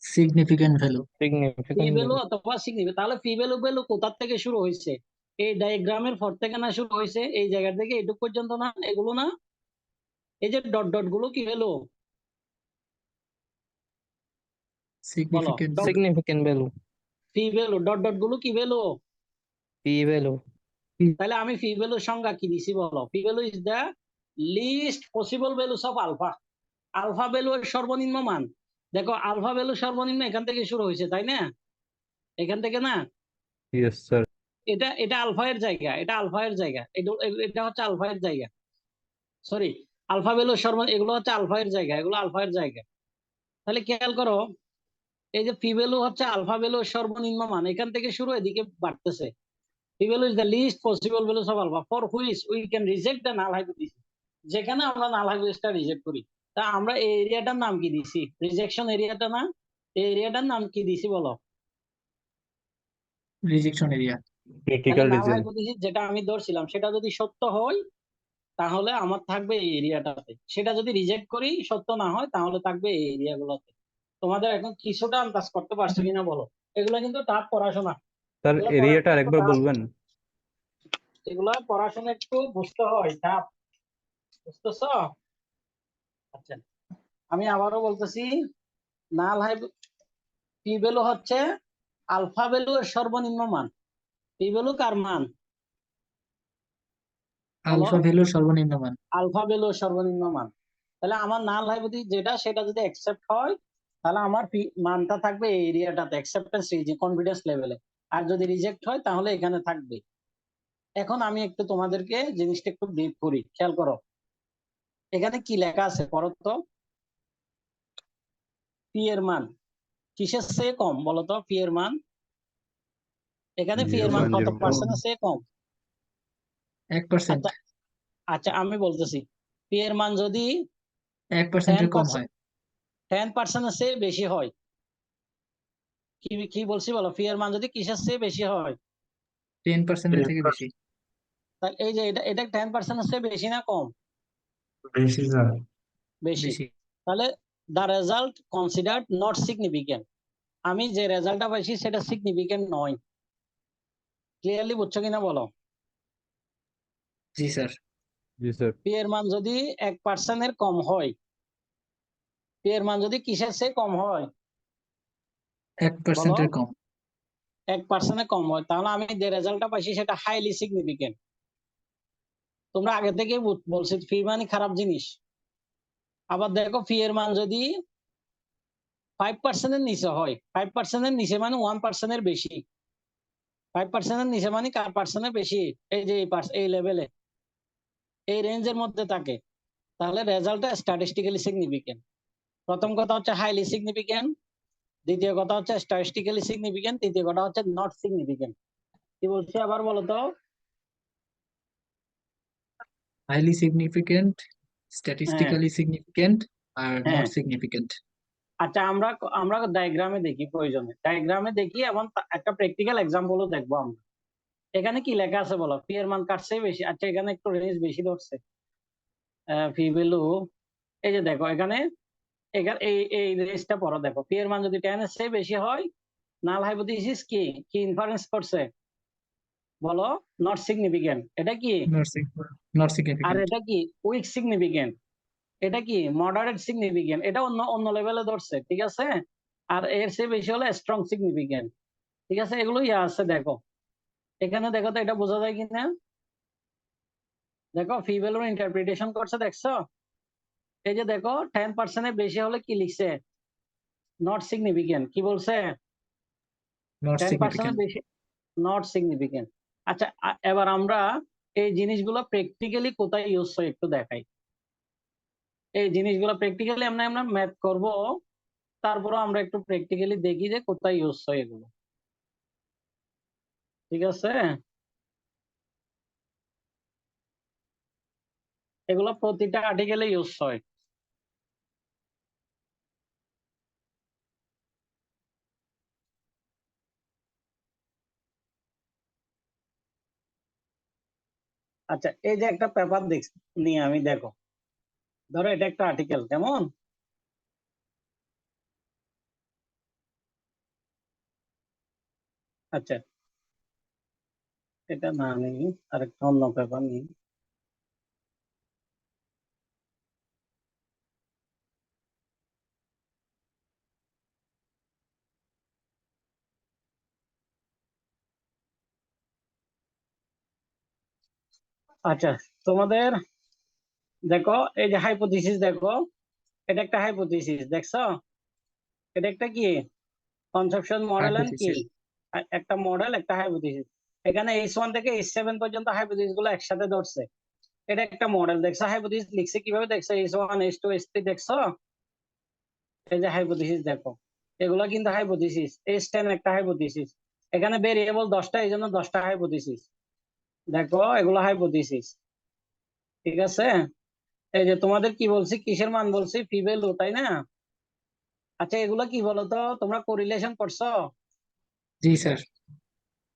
Speaker 2: Significant value.
Speaker 3: ফি
Speaker 5: Significant
Speaker 3: ভ্যালু
Speaker 5: value.
Speaker 3: অথবা সিগনিফিক্যান্ট। তাহলে ফি ভ্যালু কোথা থেকে শুরু হয়েছে? এই ডায়াগ্রামের পর থেকে না শুরু হয়েছে? এই জায়গা থেকে এটুকু পর্যন্ত না? এগুলো না? এই যে ডট ডট গুলো কি value?
Speaker 2: Significant value.
Speaker 5: Significant value.
Speaker 3: ফি ভ্যালু। ডট ডট গুলো কি ভ্যালু?
Speaker 5: P value.
Speaker 3: তাহলে আমি ফি ভ্যালুর সংজ্ঞা কি দিছি বলো? P value is the least possible values of alpha. Alpha value এর সর্বনিম্ন মান। দেখো, আলফা ভ্যালু সর্বনিম্ন এখান থেকে শুরু হয়েছে, তাই না? এখান থেকে না?
Speaker 1: Yes sir.
Speaker 3: এটা আলফা এর জায়গা, এটা আলফা এর জায়গা, এটা হচ্ছে আলফা এর জায়গা। সরি, আলফা ভ্যালু এগুলো হচ্ছে আলফা এর জায়গা, এগুলো আলফা এর জায়গা। তাহলে খেয়াল করো, এই যে পি ভ্যালু হচ্ছে আলফা ভ্যালু সর্বনিম্ন মান, এখান থেকে শুরু এদিকে বাড়তেছে। P value is the least possible values of alpha for which we can reject the null hypothesis. যেখানে আমরা নাল হাইপোথিসিসটা রিজেক্ট করি। তা আমরা এই এরিয়াটার নাম কি দিছি? রিজেকশন এরিয়াটা না? এই এরিয়াটার নাম কি দিছি বলো?
Speaker 2: Rejection area.
Speaker 3: তাহলে
Speaker 1: ক্রিটিক্যাল
Speaker 3: নাল
Speaker 1: রিজিয়ন।
Speaker 3: হাইপোথিসিস যেটা আমি ধরছিলাম সেটা যদি সত্য হয়, তাহলে আমার থাকবে এই এরিয়াটাতে। সেটা যদি রিজেক্ট করি, সত্য না হয়, তাহলে থাকবে এই এরিয়াগুলোতে। তোমাদের এখন কিছুটা আন্দাজ করতে পারছো কিনা বলো? এগুলো কিন্তু টাফ পড়াশোনা।
Speaker 1: স্যার
Speaker 3: এগুলো
Speaker 1: এরিয়াটা
Speaker 3: পড়াশোনা একটু
Speaker 1: আরেকবার
Speaker 3: tough।
Speaker 1: বলবেন?
Speaker 3: এগুলো পড়াশোনা একটু বুঝতে হয়, টাফ। বুঝতেছ? আচ্ছা, আমি আবারও বলতেছি, নাল পি ভ্যালু হচ্ছে আলফা ভ্যালু এর সর্বনিম্ন মান। পি ভ্যালু কার মান?
Speaker 2: আলফা ভ্যালুর সর্বনিম্ন মান।
Speaker 3: আলফা ভ্যালুর সর্বনিম্ন মান। তাহলে আমার নাল হাইপোথিসিস যেটা সেটা যদি অ্যাকসেপ্ট হয় তাহলে আমার মানটা থাকবে এই এরিয়াটাতে, অ্যাকসেপ্টেন্স রিজন, কনফিডেন্স লেভেলে। আর যদি রিজেক্ট হয় তাহলে এখানে থাকবে। এখন আমি একটু তোমাদেরকে জিনিসটা একটু ব্রিফ করি, খেয়াল করো। এখানে কি লেখা আছে পড়ো তো। পি এর মান কিসের চেয়ে কম বলো তো? পি এর মান এখানে পি এর মান কত
Speaker 1: 0.04
Speaker 3: পার্সেন্টের চেয়ে কম?
Speaker 2: 1%।
Speaker 3: আচ্ছা আচ্ছা, আমি বলতেছি পি এর মান যদি
Speaker 2: 1%-এর কম হয়।
Speaker 3: 10%-এর চেয়ে বেশি হয়, কি কি বলছি বলো? পি এর মান যদি কিসের চেয়ে বেশি হয়?
Speaker 2: 10%-এর থেকে বেশি।
Speaker 3: তাহলে এই যে এটা 10%-এর চেয়ে বেশি না কম?
Speaker 4: বেশি স্যার।
Speaker 3: বেশি।
Speaker 2: বেশি।
Speaker 3: তাহলে the result considered not significant, আমি যে রেজাল্টটা পাইছি সেটা সিগনিফিকেন্ট নয়। ক্লিয়ারলি বুঝছো কিনা বলো?
Speaker 2: জি স্যার।
Speaker 1: জি স্যার।
Speaker 3: পি এর মান যদি 1%-এর কম হয়, পি এর মান যদি কিসের চেয়ে কম হয়?
Speaker 2: 1%-এর কম।
Speaker 3: 1%-এর কম হয়, তাহলে আমি যে রেজাল্টটা পাইছি সেটা হাইলি সিগনিফিকেন্ট। তোমরা আগে থেকে বলছি ফি মানে খারাপ জিনিস। আবার দেখো ফি এর মান যদি 5%-এর নিচে হয়, 5%-এর নিচে মানে 1%-এর বেশি। 5%-এর নিচে মানে কার পার্সেন্টের বেশি? এই যে এই লেভেলে, এই রেঞ্জের মধ্যে থাকে, তাহলে রেজাল্টটা স্ট্যাটিস্টিক্যালি সিগনিফিকেন্ট। প্রথম কথা হচ্ছে হাইলি সিগনিফিকেন্ট, দ্বিতীয় কথা হচ্ছে স্ট্যাটিস্টিক্যালি সিগনিফিকেন্ট, তৃতীয় কথা হচ্ছে নট সিগনিফিকেন্ট। কি বলছি আবার বলো তো?
Speaker 2: হাইলি সিগনিফিকেন্ট, স্ট্যাটিস্টিক্যালি সিগনিফিকেন্ট, আর
Speaker 3: হ্যাঁ,
Speaker 2: নট সিগনিফিকেন্ট।
Speaker 3: আচ্ছা আমরা আমরা ডায়াগ্রামে দেখি, প্রয়োজনে ডায়াগ্রামে দেখি এবং একটা প্র্যাকটিক্যাল এক্সাম্পলও দেখবো আমরা। এখানে কি লেখা আছে বলো? পি এর মান কার চেয়ে বেশি? আচ্ছা এখানে একটু রেঞ্জ বেশি ধরছে, পি ভ্যালু। এই যে দেখো এখানে এই রেঞ্জটা পড়ো, দেখো পি এর মান যদি 10 এর চেয়ে বেশি হয়, নাল হাইপোথিসিস কি কি ইনফারেন্স করছে বলো? Not significant. এটা কি?
Speaker 2: নট
Speaker 3: আর
Speaker 2: সিগনিফিকেন্ট।
Speaker 3: এটা কি? Weak significant. এটা কি? Moderate significant. এটা অন্য অন্য লেভেলে ধরছে, ঠিক আছে। আর এর চেয়ে বেশি হলে স্ট্রং সিগনিফিকেন্ট, ঠিক আছে। এগুলো আছে, দেখো এখানে দেখো তো এটা বোঝা যায় কিনা। দেখো ফি ভ্যালুর ইন্টারপ্রিটেশন করছে, দেখছো? এই যে দেখো 10%-এর বেশি হলে কি লিখছে? Not significant. কি বলছে?
Speaker 2: নট
Speaker 3: 10%-এর
Speaker 2: সিগনিফিকেন্ট।
Speaker 3: বেশি নট সিগনিফিকেন্ট। আচ্ছা এবার আমরা এই জিনিসগুলো প্র্যাকটিক্যালি কোথায় ইউজ হয় একটু দেখাই। এই জিনিসগুলো প্র্যাকটিক্যালি আমরা আমরা ম্যাথ করব, তারপরে আমরা একটু প্র্যাকটিক্যালি দেখি যে কোথায় ইউজ হয় এগুলো, ঠিক আছে। এগুলো প্রতিটা আর্টিকেলে ইউজ হয়। আচ্ছা এই যে একটা পেপার দেখছি নিয়ে আমি, দেখো ধরো এটা একটা আর্টিকেল, কেমন? আচ্ছা এটা না নেই, আরেকটা অন্য পেপার নিই। আচ্ছা তোমাদের দেখো এই যে হাইপোথিসিস, দেখো এটা একটা হাইপোথিসিস, দেখছো? এটা একটা কি? কনসেপশন মডেল এন্ড কি?
Speaker 2: হাইপোথিসিস।
Speaker 3: একটা মডেল, একটা হাইপোথিসিস। এখানে H1 থেকে H7 পর্যন্ত হাইপোথিসিস গুলো একসাথে ধরছে। এটা একটা মডেল, দেখছো? হাইপোথিসিস লিখছে কিভাবে, দেখছো? H1 H2 H3, দেখছো? এই যে হাইপোথিসিস দেখো, এগুলো কিন্তু হাইপোথিসিস। H10 একটা হাইপোথিসিস। এখানে ভেরিয়েবল 10টা, এই জন্য 10টা হাইপোথিসিস। দেখো এগুলো হাইপোথিসিস, ঠিক আছে। এই যে তোমাদের কি বলছি, কিসের মান বলছি? ফি ভ্যালু, তাই না? আচ্ছা এগুলো কি বলতো? তোমরা কোরিলেশন পড়ছো?
Speaker 2: জি স্যার।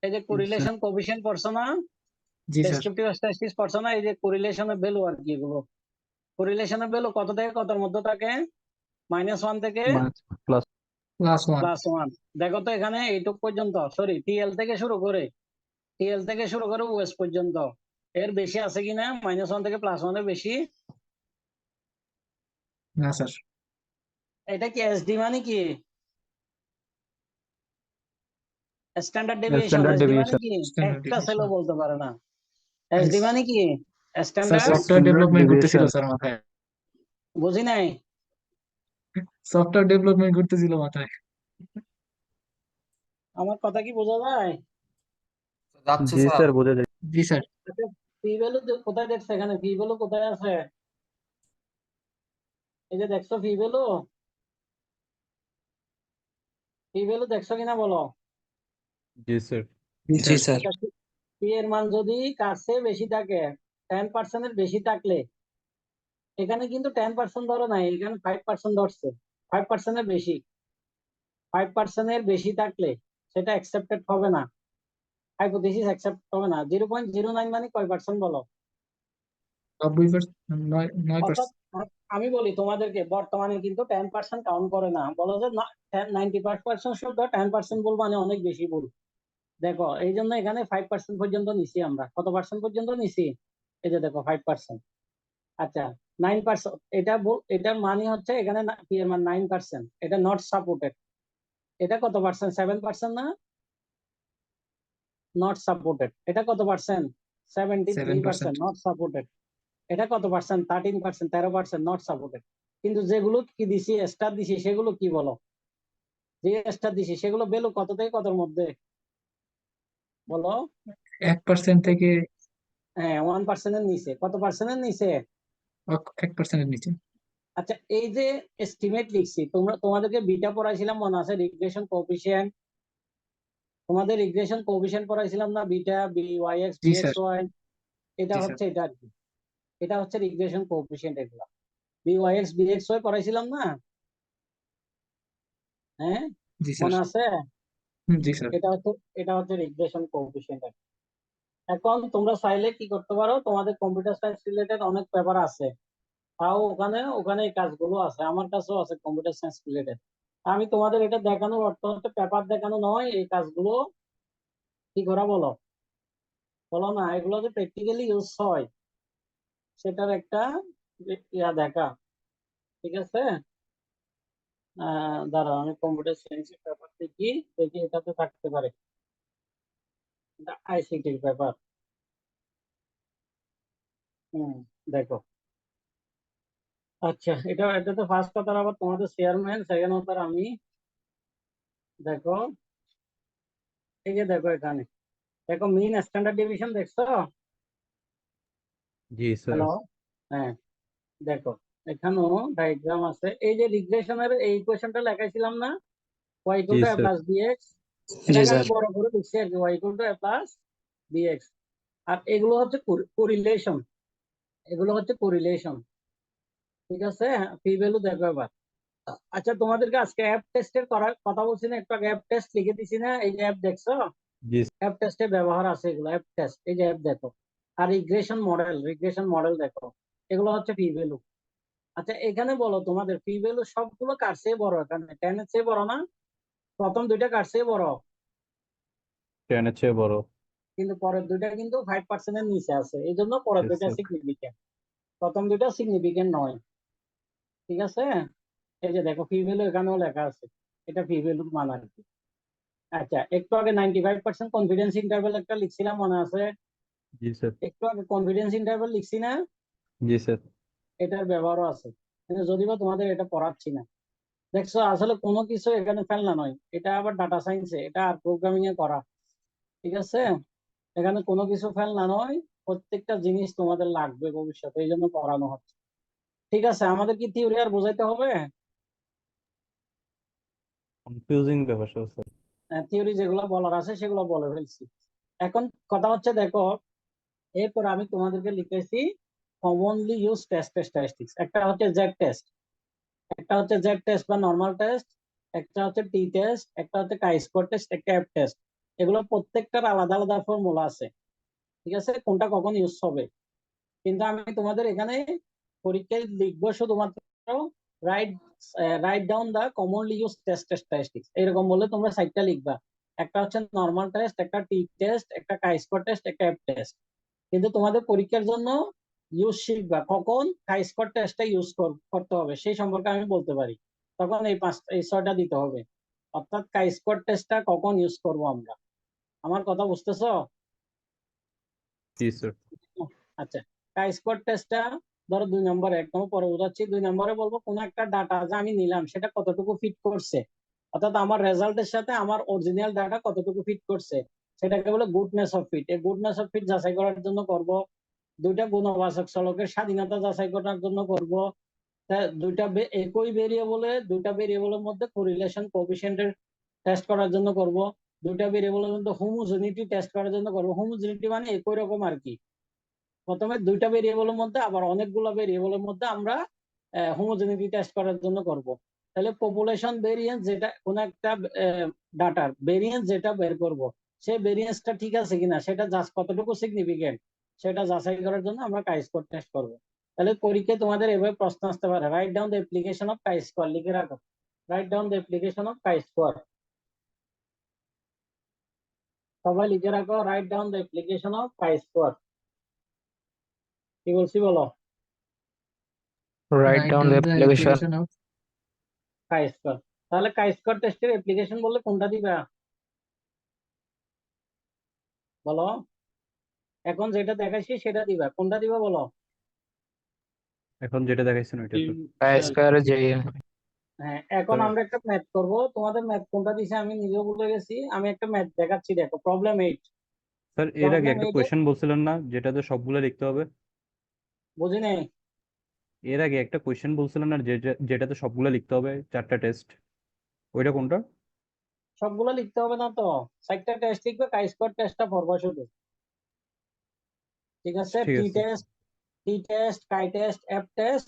Speaker 3: এই যে কোরিলেশন কোএফিসিয়েন্ট পড়ছো না?
Speaker 2: জি স্যার।
Speaker 3: ডেসক্রিপটিভ স্ট্যাটিস্টিক্স পড়ছো না? এই যে কোরিলেশনের ভ্যালু আর কি, এগুলো কোরিলেশনের ভ্যালু কত থেকে কতর মধ্যে থাকে? -1 থেকে
Speaker 1: প্লাস
Speaker 2: +1।
Speaker 3: +1। দেখো তো এখানে এইটুক পর্যন্ত, সরি টিএল থেকে শুরু করে ওএস পর্যন্ত, এর বেশি আছে কিনা? -1 থেকে +1 এর বেশি?
Speaker 2: না স্যার।
Speaker 3: এটা কি এসডি মানে কি? Standard deviation.
Speaker 1: স্ট্যান্ডার্ড
Speaker 3: এসডি মানে
Speaker 1: ডেভিয়েশন।
Speaker 3: কি?
Speaker 2: স্ট্যান্ডার্ড
Speaker 3: একটা
Speaker 2: ডেভিয়েশন।
Speaker 3: ছেলেও বলতে পারে না। এসডি মানে কি?
Speaker 2: স্যার
Speaker 3: স্ট্যান্ডার্ড
Speaker 2: সফটওয়্যার ডেভেলপমেন্ট ঘুরতেছিল
Speaker 1: deviation,
Speaker 2: স্যার মাথায়,
Speaker 3: বুঝি নাই।
Speaker 2: সফটওয়্যার ডেভেলপমেন্ট ঘুরতেছিল মাথায়।
Speaker 3: আমার কথা কি বোঝা যায়?
Speaker 6: যাচ্ছে
Speaker 1: জি
Speaker 6: স্যার।
Speaker 1: স্যার বোঝা যায়।
Speaker 2: জি স্যার।
Speaker 3: আচ্ছা, পি ভ্যালু কোথায় দেখছো? এখানে পি ভ্যালু কোথায় আছে? এই যে দেখছো পি ভ্যালু, পি ভ্যালু দেখছো কিনা বলো।
Speaker 1: জি স্যার।
Speaker 2: জি
Speaker 5: জি
Speaker 2: স্যার।
Speaker 5: স্যার।
Speaker 3: আচ্ছা, পি এর মান যদি কার চেয়ে বেশি থাকে, 10% এর বেশি থাকলে, এখানে কিন্তু 10% ধরো নাই, এখানে 5% ধরছে। 5% এর বেশি, 5% এর বেশি থাকলে সেটা অ্যাকসেপ্টেড হবে না, হাইপোথিসিস অ্যাকসেপ্ট হবে না। 0.09 মানে কয় পার্সেন্ট বলো?
Speaker 2: 90%, 9%।
Speaker 3: অর্থাৎ আমি বলি তোমাদেরকে, বর্তমানে কিন্তু 10% কাউন্ট করে না, বলো যে 95% শুদ্ধ, 10% বলবো মানে অনেক বেশি বল। দেখো এই জন্য এখানে 5% পর্যন্ত নিছি আমরা। কত পার্সেন্ট পর্যন্ত নিছি? এই যে দেখো 5%। আচ্ছা, 9%, এটার মানে হচ্ছে এখানে পি এর মান 9%, এটা নট সাপোর্টেড। এটা কত পার্সেন্ট? 7% না? Not supported. এটা কত পার্সেন্ট? 73%
Speaker 2: 7%।
Speaker 3: Not supported. এটা কত পার্সেন্ট? 13%, 13% not supported. কিন্তু যেগুলো কি দিছি, স্টার দিছি, সেগুলো কি বলো? যে স্টার দিছি সেগুলো ভ্যালু কত থেকে কতর মধ্যে বলো?
Speaker 2: 1% থেকে
Speaker 3: হ্যাঁ, 1% এর নিচে। কত পার্সেন্টের নিচে?
Speaker 2: 1%-এর নিচে।
Speaker 3: আচ্ছা, এই যে এস্টিমেট লিখছি, তোমাদেরকে বিটা পড়াইছিলাম মনে আছে? রিগ্রেশন কোএফিসিয়েন্ট, তোমাদের রিগ্রেশন কোএফিসিয়েন্ট পড়াইছিলাম না? বিটা, বি ওয়াই এক্স,
Speaker 2: জি
Speaker 3: বি এক্স
Speaker 2: স্যার।
Speaker 3: ওয়াই। এটা
Speaker 2: জি স্যার।
Speaker 3: হচ্ছে, এটা আর কি, এটা হচ্ছে রিগ্রেশন কোএফিসিয়েন্ট। এগুলা B Y X, B X Y পড়াইছিলাম না? হ্যাঁ,
Speaker 2: জি স্যার।
Speaker 3: মনে আছে?
Speaker 2: জি স্যার।
Speaker 3: এটা হচ্ছে রিগ্রেশন কোএফিসিয়েন্ট। এখন তোমরা চাইলে কি করতে পারো, তোমাদের কম্পিউটার সায়েন্স রিলেটেড অনেক পেপার আছে, তাও ওখানে এই কাজগুলো আছে, আমার কাছেও আছে কম্পিউটার সায়েন্স রিলেটেড। আমি তোমাদের এটা দেখানোর অর্থ হচ্ছে পেপার দেখানো নয়, এই কাজগুলো কি করা বলো, বলো না, এগুলো যে প্র্যাকটিক্যালি ইউজ হয় সেটার একটা ইয়া দেখা। ঠিক আছে, দাঁড়াও আমি কম্পিউটার সায়েন্সের পেপার দেখি, দেখি এটাতে থাকতে পারে, এটা আইসিটির পেপার। দেখো, আচ্ছা, এটাতে ফার্স্ট কথা আবার তোমাদের চেয়ারম্যান, সেকেন্ড কথা আমি। দেখো, এই যে দেখো এখানে, দেখো মিন স্ট্যান্ডার্ড ডিভিশন দেখছো?
Speaker 1: জি স্যার।
Speaker 3: হ্যালো, হ্যাঁ, দেখো এখানেও ডায়াগ্রাম আছে। এই যে রিগ্রেশনের এই ইকুয়েশনটা লেখাইছিলাম না, y ইকুয়াল
Speaker 1: জি
Speaker 3: to a
Speaker 1: sir.
Speaker 3: Plus bx,
Speaker 5: জি
Speaker 3: এটাকে আমি
Speaker 5: স্যার।
Speaker 3: বড় করে দিচ্ছি আর কি, y equal to a plus bx। আর এগুলো হচ্ছে কোরিলেশন, এগুলো হচ্ছে কোরিলেশন। ঠিক আছে, পি ভ্যালু দেখো এবার। আচ্ছা, তোমাদেরকে আজকে অ্যাপ টেস্টের করার কথা বলছি না, একটু আগে অ্যাপ টেস্ট লিখে দিছি না? এই যে অ্যাপ দেখছো,
Speaker 1: জি
Speaker 3: অ্যাপ টেস্টে ব্যবহার আছে এগুলো, অ্যাপ টেস্ট, এই যে অ্যাপ দেখো। আর রিগ্রেশন মডেল দেখো, এগুলো হচ্ছে পি ভ্যালু। আচ্ছা, এখানে বলো তোমাদের পি ভ্যালু সবগুলো কার চেয়ে বড়? এখানে 10 এর চেয়ে বড় না? প্রথম দুইটা কার চেয়ে বড়?
Speaker 1: 10 এর চেয়ে বড়।
Speaker 3: কিন্তু পরের দুইটা কিন্তু 5% এর নিচে আছে, এই জন্য পরের
Speaker 1: Yes,
Speaker 3: দুইটা
Speaker 1: sir.
Speaker 3: সিগনিফিকেন্ট, প্রথম দুইটা সিগনিফিকেন্ট নয়। ঠিক আছে, এই যে দেখো পি ভ্যালু এখানেও লেখা আছে, এটা পি ভ্যালুর মান আর কি। আচ্ছা, একটু আগে 95% কনফিডেন্স ইন্টারভ্যাল একটা লিখছিলাম মনে আছে?
Speaker 1: জি স্যার।
Speaker 3: একটু আগে কনফিডেন্স ইন্টারভ্যাল লিখছি না?
Speaker 1: জি স্যার।
Speaker 3: এটার ব্যবহারও আছে, কিন্তু যদিও তোমাদের এটা পড়াচ্ছি না। দেখছো, আসলে কোনো কিছু এখানে ফেলনা নয়, এটা আবার ডাটা সায়েন্সে, এটা আর প্রোগ্রামিং এ করা। ঠিক আছে, এখানে কোনো কিছু ফেলনা নয়, প্রত্যেকটা জিনিস তোমাদের লাগবে ভবিষ্যতে, এই জন্য পড়ানো হচ্ছে। ঠিক আছে, আমাদের কি থিওরি আর বোঝাইতে হবে?
Speaker 1: কনফিউজিং ব্যাপার সব স্যার।
Speaker 3: থিওরি যেগুলো বলার আছে সেগুলো বলে ফেলছি। এখন কথা হচ্ছে দেখো, এরপর আমি তোমাদেরকে লিখেছি কমনলি ইউজ টেস্ট স্ট্যাটিস্টিক্স। একটা হচ্ছে জেড টেস্ট, একটা হচ্ছে জেড টেস্ট বা নর্মাল টেস্ট, একটা হচ্ছে টি টেস্ট, একটা হচ্ছে কাই স্কোয়ার টেস্ট, একটা অ্যাপ টেস্ট। এগুলো প্রত্যেকটার আলাদা আলাদা ফর্মুলা আছে। ঠিক আছে, কোনটা কখন ইউজ হবে। কিন্তু আমি তোমাদের এখানে পরীক্ষায় লিখবো শুধুমাত্র write write down the commonly use test statistics, এরকম বলে তোমরা সাইটটা লিখবা। একটা হচ্ছে নর্মাল টেস্ট, একটা টি টেস্ট, একটা কাই স্কোয়ার টেস্ট, একটা অ্যাপ টেস্ট। কিন্তু তোমাদের পরীক্ষার জন্য ইউজ শিখবা, কখন কাই স্কোয়ার টেস্টটা ইউজ করতে হবে সেই সম্পর্কে আমি বলতে পারি, তখন এই 6টা দিতে হবে। অর্থাৎ কাই স্কোয়ার টেস্টটা কখন ইউজ করব আমরা। আমার কথা বুঝতেছো?
Speaker 1: জি স্যার।
Speaker 3: আচ্ছা, কাই স্কোয়ার টেস্টটা ধরো 2 নম্বরে, একদম পরে বোঝাচ্ছি। 2 নম্বরে বলবো কোন একটা ডাটা যে আমি নিলাম সেটা কতটুকু ফিট করছে, অর্থাৎ আমার রেজাল্টের সাথে আমার অরিজিনাল ডাটা কতটুকু ফিট করছে, সেটাকে বলে গুডনেস অফ ফিট। এই গুডনেস অফ ফিট যাচাই করার জন্য করব। দুইটা গুণবাচক চলকের স্বাধীনতা যাচাই করার জন্য করব। একই ভেরিয়েবলে দুইটা ভেরিয়েবলের মধ্যে কোরিলেশন কোএফিসিয়েন্টের টেস্ট করার জন্য করব। দুইটা ভেরিয়েবলের মধ্যে হোমোজেনিটি টেস্ট করার জন্য করব। হোমোজেনিটি মানে একই রকম আর কি। প্রথমে দুইটা ভেরিয়েবলের মধ্যে আবার অনেকগুলো ভেরিয়েবলের মধ্যে আমরা হোমোজেনিটি টেস্ট করার জন্য করব। তাহলে পপুলেশন ভেরিয়েন্স, যেটা কোন একটা ডাটার ভেরিয়েন্স যেটা বের করব, সেই ভেরিয়েন্সটা ঠিক আছে কিনা সেটা কতটুকু সিগনিফিকেন্ট সেটা যাচাই করার জন্য আমরা কাই স্কোয়ার টেস্ট করব। তাহলে পরীক্ষায় তোমাদের এভাবে প্রশ্ন আসতে পারে, write down the application of chi square, লিখে রাখো, write down the application of chi square. সবাই লিখে রাখো, write down the application of chi square. কি বলছি বলো?
Speaker 5: Write down the application.
Speaker 2: application of
Speaker 3: chi square. তাহলে কাই স্কোয়ার টেস্টের অ্যাপ্লিকেশন বললে কোনটা দিবা বলো? এখন যেটা দেখাইছি সেটা দিবা, কোনটা দিবা বলো?
Speaker 1: এখন যেটা দেখাইছেন ওইটা তো।
Speaker 5: Chi-square JN.
Speaker 3: হ্যাঁ, এখন
Speaker 1: Sorry.
Speaker 3: আমরা একটা ম্যাথ করব। তোমাদের ম্যাথ কোনটা দিছে আমি নিজেও ভুলে গেছি। আমি একটা ম্যাথ দেখাচ্ছি, দেখো। প্রবলেম 8।
Speaker 1: স্যার এর আগে
Speaker 3: প্রবলেম
Speaker 1: একটা
Speaker 3: 8
Speaker 1: কোয়েশ্চেন বলছিলেন না যেটাতে সবগুলো লিখতে হবে?
Speaker 3: বুঝি নাই।
Speaker 1: এর আগে একটা কোয়েশ্চেন বলছিলেন না যেটাতে সবগুলো লিখতে হবে, 4টা টেস্ট, ওইটা কোনটা?
Speaker 3: সবগুলো লিখতে হবে না তো, 4টা টেস্ট লিখবে, কাই স্কোয়ার টেস্টটা পড়বা শুধু। ঠিক আছে?
Speaker 1: ঠিক
Speaker 3: টি
Speaker 1: আছে।
Speaker 3: টেস্ট, টি টেস্ট, কাই টেস্ট, এফ টেস্ট,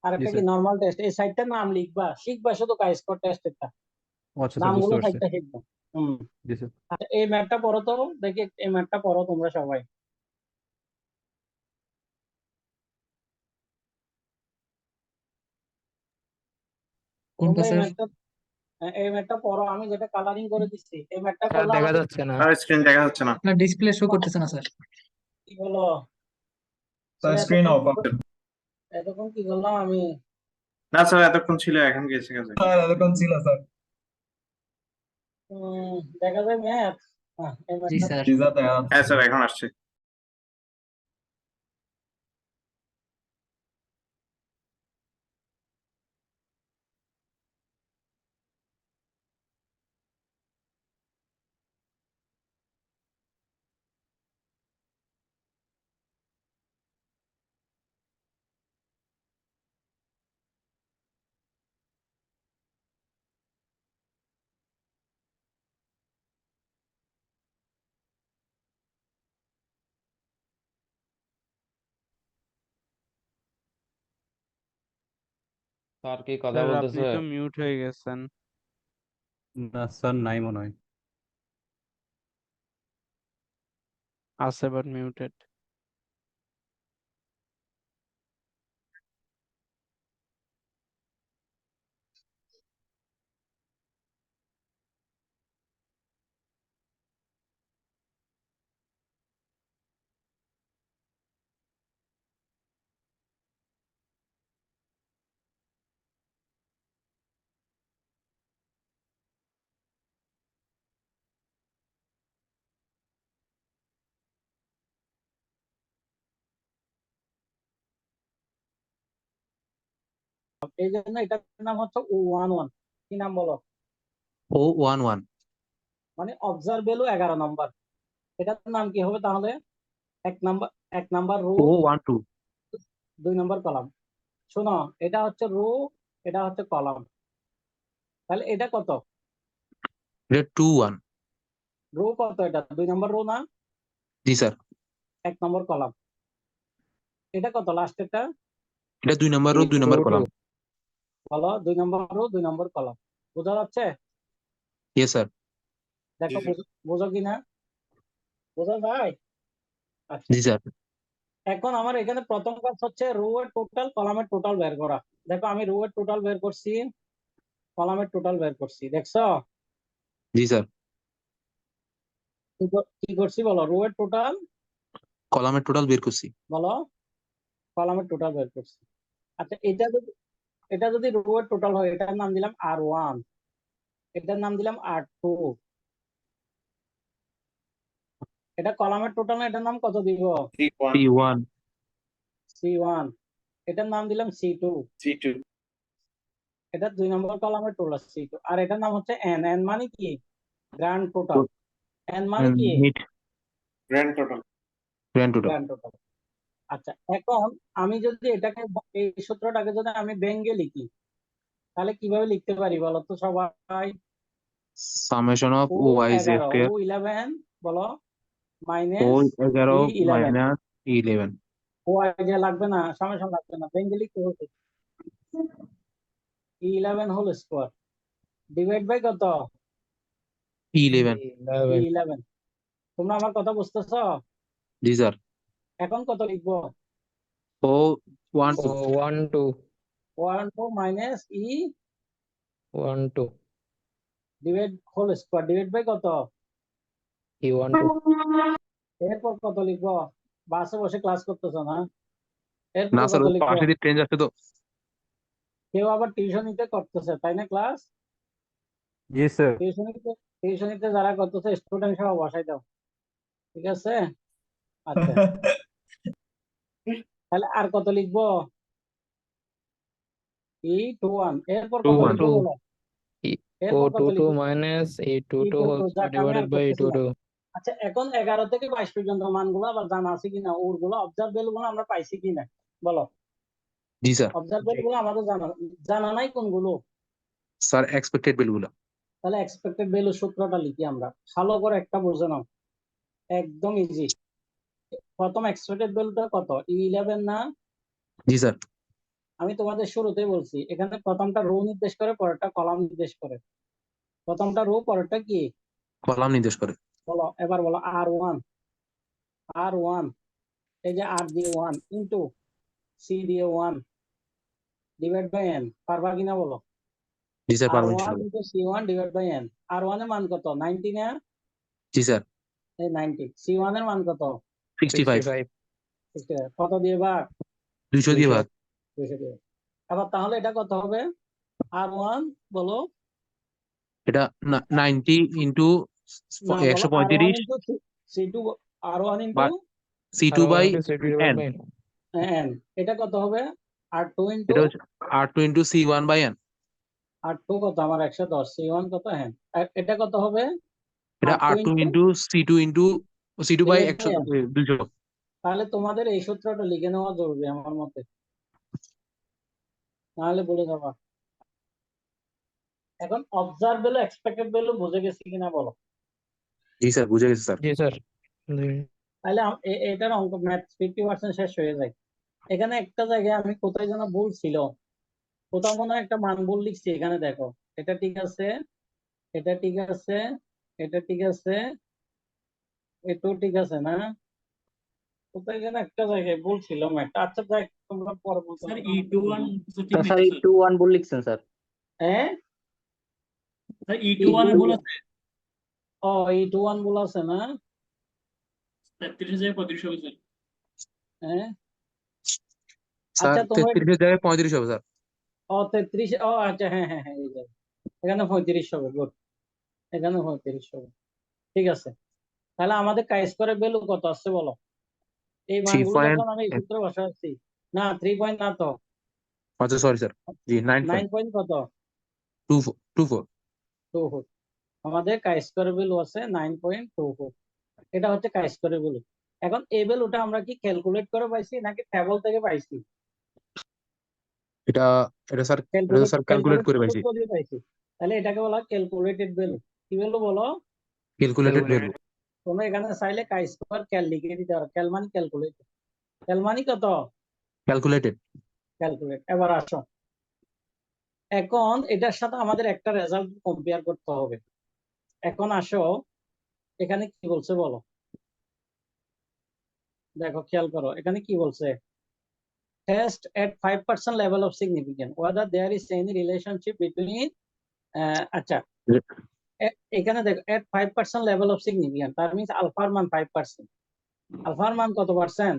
Speaker 3: আর
Speaker 1: জি
Speaker 3: একটা কি
Speaker 1: স্যার।
Speaker 3: Normal test. এই 4টার নাম লিখবা, শিখবা শুধু কাই স্কোয়ার টেস্টেরটা
Speaker 1: ও আচ্ছা স্যার, বুঝতে
Speaker 3: নামগুলো
Speaker 1: পারছি।
Speaker 3: 4টা শিখবা। হুম।
Speaker 1: জি স্যার।
Speaker 3: আচ্ছা, এই ম্যাথটা পড়ো তো দেখি, এই ম্যাথটা পড়ো তোমরা সবাই।
Speaker 2: কোনটা
Speaker 3: তোমরা
Speaker 2: স্যার?
Speaker 3: এই ম্যাথটা পড়ো, আমি যেটা কালারিং করে দিচ্ছি এই ম্যাথটা
Speaker 5: স্যার
Speaker 3: করলে
Speaker 5: দেখা
Speaker 3: আমাদের
Speaker 5: যাচ্ছে না।
Speaker 7: স্যার স্ক্রিন দেখা যাচ্ছে না।
Speaker 2: আপনার ডিসপ্লে শো করতেছে না স্যার।
Speaker 3: কি হলো?
Speaker 7: স্যার
Speaker 3: তাহলে
Speaker 7: স্ক্রিন
Speaker 3: এতক্ষণ
Speaker 7: অফ আছে।
Speaker 3: এতক্ষণ কি করলাম আমি?
Speaker 7: না স্যার এতক্ষণ ছিল, এখন গেছে গেছে।
Speaker 6: স্যার এতক্ষণ ছিল স্যার।
Speaker 3: দেখা যায় ম্যাথ। এই
Speaker 2: জি
Speaker 3: ম্যাথটা
Speaker 2: স্যার।
Speaker 6: জি স্যার দেখা যাচ্ছে।
Speaker 7: হ্যাঁ স্যার এখন আসছে।
Speaker 8: স্যার কি কথা
Speaker 9: স্যার আপনি
Speaker 8: বলতেছে?
Speaker 9: তো মিউট হয়ে গেছেন।
Speaker 1: না স্যার, নাই মনে হয়।
Speaker 9: আছে বাট মিউটেড।
Speaker 3: এই জন্য এটার নাম হচ্ছে O11। কি নাম বলো?
Speaker 10: O11
Speaker 3: মানে অবজারভেবল 11 নম্বর। এটার নাম কি হবে তাহলে? এক নাম্বার, এক নাম্বার রো,
Speaker 10: O12
Speaker 3: 2 নম্বর কলাম। শোনো, এটা হচ্ছে রো, এটা হচ্ছে কলাম। তাহলে এটা কত?
Speaker 10: এটা 21
Speaker 3: রো কত? এটা 2 নম্বর রো না?
Speaker 10: জি স্যার,
Speaker 3: 1 নম্বর কলাম। এটা কত লাস্টেরটা?
Speaker 10: এটা 2 নম্বর রো 2 নম্বর
Speaker 5: Row
Speaker 10: কলাম।
Speaker 5: 2.
Speaker 3: বলো, 2 নম্বর রো 2 নম্বর কলাম। বোঝা যাচ্ছে?
Speaker 10: Yes sir.
Speaker 3: দেখো বোঝো কিনা, বোঝা যায়? আচ্ছা,
Speaker 10: জি স্যার।
Speaker 3: এখন আমার এখানে প্রথম কাজ হচ্ছে রো এর টোটাল কলামের টোটাল বের করা। দেখো আমি রো এর টোটাল বের করছি, কলামের টোটাল বের করছি, দেখছো?
Speaker 10: জি স্যার।
Speaker 3: কি করছি বলো? রো এর টোটাল,
Speaker 10: কলামের টোটাল বের করছি।
Speaker 3: বলো, কলামের টোটাল বের করছি। আচ্ছা, এটা যদি রো এর টোটাল হয়, এটার নাম দিলাম R1, এটার নাম দিলাম R2। এটা কলামের টোটাল না, এটার নাম কত দিব?
Speaker 7: P1
Speaker 10: P1
Speaker 3: C1, এটার নাম দিলাম C2,
Speaker 7: C2
Speaker 3: এটা 2 নম্বর কলামের টোটাল C2, আর এটার নাম হচ্ছে N, N মানে কি গ্র্যান্ড টোটাল, N মানে কি
Speaker 10: mid
Speaker 7: grand total.
Speaker 10: Grand total.
Speaker 3: Grand total. আচ্ছা, এখন আমি যদি এটাকে এই সূত্রটাকে যদি আমি ভেঙে লিখি তাহলে কিভাবে লিখতে পারি বলো তো সবাই?
Speaker 10: Summation of
Speaker 3: O
Speaker 10: Y J
Speaker 3: 11,
Speaker 10: square
Speaker 3: O 11 বলো
Speaker 10: O
Speaker 3: minus
Speaker 10: 11
Speaker 3: E11,
Speaker 10: minus 11
Speaker 3: O idea লাগবে না, সামেশন লাগবে না, ভেঙে লিখতে হচ্ছে E11 whole square divide by কত
Speaker 10: 11
Speaker 3: E11। তোমরা আমার কথা বুঝতেছো?
Speaker 10: জি স্যার।
Speaker 3: এখন কত লিখবো?
Speaker 10: O 1 2
Speaker 5: 1 2
Speaker 3: 1 2 minus E
Speaker 5: 1 2
Speaker 3: divide whole square divide by কত,
Speaker 5: E 1 2
Speaker 3: এরপর কত লিখবো? বাসে বসে ক্লাস করতেছো না?
Speaker 10: না
Speaker 3: এরপর
Speaker 10: স্যার
Speaker 3: কত
Speaker 10: ওই
Speaker 3: লিখবো?
Speaker 10: পাশে দিয়ে ট্রেন যাচ্ছে তো।
Speaker 3: কেউ আবার টিউশনিতে করতেছে তাই না ক্লাস?
Speaker 1: জি স্যার।
Speaker 3: টিউশনিতে যারা করতেছে স্টুডেন্ট সহ বসাই দাও, ঠিক আছে? আচ্ছা, তাহলে আর কত লিখবো? E21, এরপর কত
Speaker 10: 21
Speaker 3: লিখবো বলো?
Speaker 5: E-
Speaker 3: এরপর কত
Speaker 5: 2 2
Speaker 3: লিখবো?
Speaker 5: minus E 2 2
Speaker 3: E22,
Speaker 5: whole
Speaker 3: যাক
Speaker 5: square
Speaker 3: আমি আর
Speaker 5: divided by E
Speaker 3: করতেছি
Speaker 5: 2
Speaker 3: না।
Speaker 5: 2
Speaker 3: আচ্ছা, এখন 11 থেকে 22 পর্যন্ত মানগুলো আবার জানা আছে কিনা, ওরগুলো অবজারভেবল গুলো আমরা পাইছি কিনা বলো?
Speaker 10: জি স্যার।
Speaker 3: অবজারভেবল গুলো আমাদের জানা জানা নাই কোনগুলো?
Speaker 10: স্যার এক্সপেক্টেড ভ্যালুগুলো।
Speaker 3: তাহলে এক্সপেক্টেড ভ্যালু সূত্রটা লিখি আমরা, ভালো করে একটা বুঝে নাও, একদম ইজি। প্রথম এক্সপেক্টেড ভ্যালুটা কত? E11 না?
Speaker 10: জি স্যার।
Speaker 3: আমি তোমাদের শুরুতেই বলছি এখানে প্রথমটা রো নির্দেশ করে, পরেরটা কলাম নির্দেশ করে। প্রথমটা রো, পরেরটা কি
Speaker 10: কলাম নির্দেশ করে।
Speaker 3: বলো? এবার বলো R1, R1, এই যে R দিয়ে 1 ইন্টু C দিয়ে 1 ডিভাইড বাই N, পারবা কিনা বলো?
Speaker 10: জি স্যার পারবেন
Speaker 3: R1
Speaker 10: ইনশাআল্লাহ।
Speaker 3: Into C1 divide by N। R1 এর মান কত? 90 না?
Speaker 10: জি স্যার।
Speaker 3: এই 90। C1 এর মান কত?
Speaker 10: 65
Speaker 5: 65
Speaker 3: 65। কত দিয়ে ভাগ?
Speaker 10: 200 দিয়ে
Speaker 5: 200
Speaker 10: ভাগ।
Speaker 3: 200 দিয়ে। আবার তাহলে এটা কত হবে? R1 বলো
Speaker 10: এটা 90 ইন্টু
Speaker 3: না, বলো R1
Speaker 10: 135
Speaker 3: into C2, R1 into
Speaker 10: বা C2
Speaker 5: R1
Speaker 10: by
Speaker 5: into C2 divided
Speaker 10: N।
Speaker 5: by
Speaker 3: N, এটা কত হবে? R2 ইন্টু
Speaker 10: এটা হচ্ছে R2 into C1 by N।
Speaker 3: R2 কত আমার 110, C1 কত? হ্যাঁ, আর এটা কত হবে?
Speaker 10: এটা
Speaker 3: R2
Speaker 10: R2
Speaker 3: into
Speaker 10: into C2 into C2 by
Speaker 3: divide by
Speaker 10: 100
Speaker 3: N।
Speaker 10: 200।
Speaker 3: তাহলে তোমাদের এই সূত্রটা লিখে নেওয়া জরুরি আমার মতে, নাহলে বলে যাবা। এখন অবজার্ভ ভ্যালু এক্সপেক্টেড ভ্যালু বুঝে গেছি কিনা বলো?
Speaker 10: জি স্যার বুঝে গেছি স্যার।
Speaker 5: জি স্যার
Speaker 3: তাহলে এটার অঙ্ক ম্যাথ 50% শেষ হয়ে যায়। এখানে একটা জায়গায় আমি কোথায় যেন ভুল ছিল, কোথাও মনে হয় একটা মান ভুল লিখছি, এখানে দেখো। এটা ঠিক আছে, এটা ঠিক আছে, এটা ঠিক আছে, এটাও ঠিক আছে না? কোথায় যেন একটা জায়গায় ভুল ছিল ম্যাথ। আচ্ছা যাই, তোমরা পরে বলতে
Speaker 8: স্যার
Speaker 3: পারো।
Speaker 8: E21
Speaker 5: স্যার E2 1 ভুল লিখছেন স্যার
Speaker 3: হ্যাঁ,
Speaker 8: স্যার E21 এ ভুল আছে,
Speaker 3: ও E21 ভুল আছে না?
Speaker 8: 33 থেকে 35 হবে স্যার।
Speaker 3: হ্যাঁ,
Speaker 10: স্যার
Speaker 3: আচ্ছা তোমরা
Speaker 10: 33 এর জায়গায় 35 হবে স্যার।
Speaker 3: ও 33, ও আচ্ছা, হ্যাঁ হ্যাঁ হ্যাঁ, এই যে এখানে 35 হবে, গুড, এখানে 35 হবে, ঠিক আছে। তাহলে আমাদের কাই স্কয়ারের ভ্যালু কত আসছে বলো? এই মানগুলো যখন আমি এই
Speaker 10: 3.
Speaker 3: সূত্রে বসাচ্ছি, না 3 পয়েন্ট না তো,
Speaker 10: আচ্ছা সরি স্যার। জি
Speaker 3: 9
Speaker 10: 9.24
Speaker 3: পয়েন্ট কত?
Speaker 10: 24
Speaker 3: 24। আমাদের কাই স্কয়ারের ভ্যালু আছে 9.24, এটা হচ্ছে কাই স্কয়ারের ভ্যালু। এখন এই ভ্যালুটা আমরা কি ক্যালকুলেট করে পাইছি নাকি টেবল থেকে পাইছি?
Speaker 10: এটা এটা স্যার এটা স্যার ক্যালকুলেট করে পাইছি।
Speaker 3: সূত্র দিয়ে পাইছি। তাহলে এটাকে বলা ক্যালকুলেটেড ভ্যালু। কি ভ্যালু বলো?
Speaker 10: Calculated value.
Speaker 3: তোমরা এখানে চাইলে কাই স্কয়ার ক্যাল লিখে দিতে পারো, ক্যাল মানে ক্যালকুলেট, ক্যাল মানে কত?
Speaker 10: ক্যালকুলেটেড।
Speaker 3: ক্যালকুলেট। এবার আসো, এখন এটার সাথে আমাদের একটা রেজাল্ট কম্পেয়ার করতে হবে। এখন আসো, এখানে কি বলছে বলো? দেখো, খেয়াল করো এখানে কি বলছে? Test at 5% level of significance whether there is any relationship between আচ্ছা, এখানে দেখো at 5% level of significance, তার মিন্স আলফার মান 5%। আলফার মান কত percent?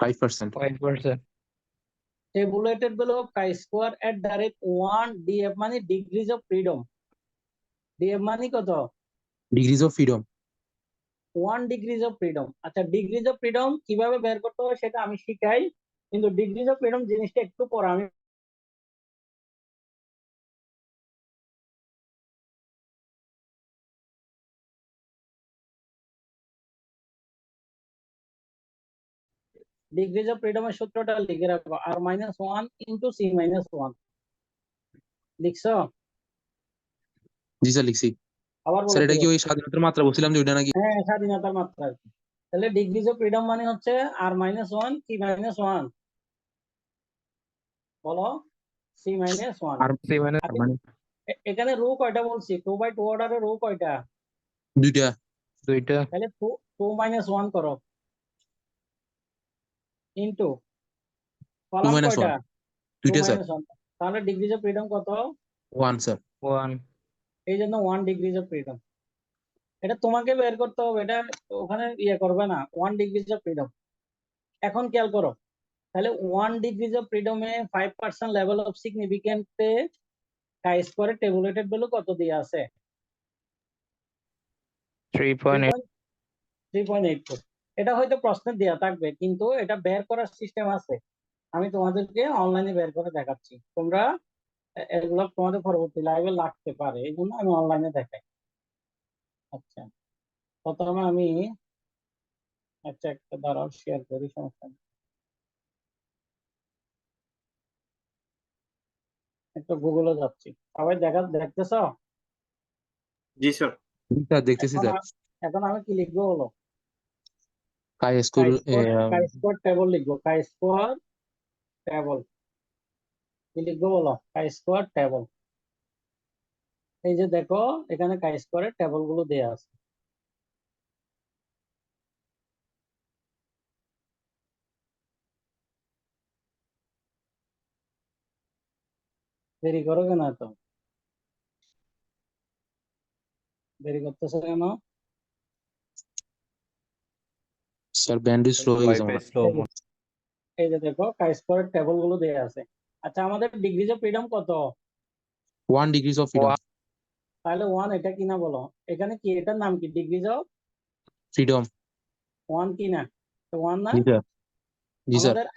Speaker 10: 5%।
Speaker 5: 5%
Speaker 3: tabulated value of chi-square at the rate 1 df মানে degrees of freedom, df মানে কত?
Speaker 10: Degrees of freedom.
Speaker 3: 1 degrees of freedom। আচ্ছা, ডিগ্রিজ অফ ফ্রিডম কিভাবে বের করতে হবে সেটা আমি শিখাই, কিন্তু ডিগ্রিজ অফ ফ্রিডম জিনিসটা একটু পরে আমি ডিগ্রিজ অফ ফ্রিডমের সূত্রটা লিখে রাখবো, r-1 × c-1। লিখছো?
Speaker 10: জি স্যার লিখছি।
Speaker 3: আবার
Speaker 10: স্যার
Speaker 3: বলে
Speaker 10: এটা কি
Speaker 3: দিবো।
Speaker 10: ওই স্বাধীনতার মাত্রা বলছিলাম যে ওইটা নাকি?
Speaker 3: হ্যাঁ, স্বাধীনতার মাত্রা আর কি। তাহলে ডিগ্রিজ অফ ফ্রিডম মানে হচ্ছে r-1 c-1, বলো c-1।
Speaker 10: আর মানে
Speaker 3: আচ্ছা, এখানে রো কয়টা বলছি? 2/2 অর্ডারের রো কয়টা?
Speaker 10: দুইটা।
Speaker 5: দুইটা।
Speaker 3: তাহলে 2 - 1 করো, ইনটু
Speaker 10: 2
Speaker 3: কলাম
Speaker 10: - 1
Speaker 3: কয়টা? 2
Speaker 10: দুইটা স্যার।
Speaker 3: - 1। তাহলে ডিগ্রিজ অফ ফ্রিডম কত?
Speaker 10: 1 স্যার।
Speaker 5: 1।
Speaker 3: এই জন্য 1 ডিগ্রিজ অফ ফ্রিডম। এটা তোমাকে বের করতে হবে, এটা ওখানে ইয়ে করবে না। 1 ডিগ্রিজ অফ ফ্রিডম। এখন খেয়াল করো, তাহলে 1 ডিগ্রিজ অফ ফ্রিডমে 5% লেভেল অফ সিগনিফিকেন্টে কাই স্কোয়ারের টেবুলেটেড ভ্যালু কত দিয়ে আছে?
Speaker 5: 3.8।
Speaker 3: 3.84। এটা হয়তো প্রশ্নে দেয়া থাকবে, কিন্তু এটা বের করার সিস্টেম আছে। আমি তোমাদেরকে অনলাইনে বের করে দেখাচ্ছি। তোমরা এগুলো তোমাদের পরবর্তী লাইভে লাগতে পারে, এই জন্য আমি অনলাইনে দেখাই। আচ্ছা, প্রথমে আমি একটা দ্বারাও শেয়ার করি, সমস্যা নেই। একটু গুগলে যাচ্ছি, সবাই দেখতেছ?
Speaker 7: জি স্যার।
Speaker 10: জি স্যার দেখতেছি
Speaker 3: এখন
Speaker 10: স্যার।
Speaker 3: এখন আমি কি লিখবো বলো?
Speaker 10: কাই স্কুল
Speaker 3: কাই স্কোয়ার টেবল লিখবো। কাই স্কোয়ার টেবল কি লিখবো বলো? কাই স্কোয়ার টেবল। এই যে দেখো, এখানে কাই স্কোয়ারের টেবল গুলো দেয়া আছে। দেরি করো কেন? এত দেরি করতেছো কেন?
Speaker 10: স্যার ব্যান্ডেজ স্লো হয়ে গেছে
Speaker 1: ওয়াইফাই
Speaker 10: আমার।
Speaker 1: স্লো।
Speaker 3: এই যে দেখো, কাই স্কোয়ারের টেবল গুলো দেয়া আছে। আচ্ছা, আমাদের ডিগ্রিজ অফ ফ্রিডম কত?
Speaker 10: 1 ডিগ্রিজ অফ ফ্রিডম।
Speaker 3: তাহলে 1 এটা কিনা বলো? এখানে কি, এটার নাম কি? Degrees of
Speaker 10: freedom.
Speaker 3: 1 কিনা? 1 না?
Speaker 10: জি স্যার। জি স্যার।
Speaker 3: আমাদের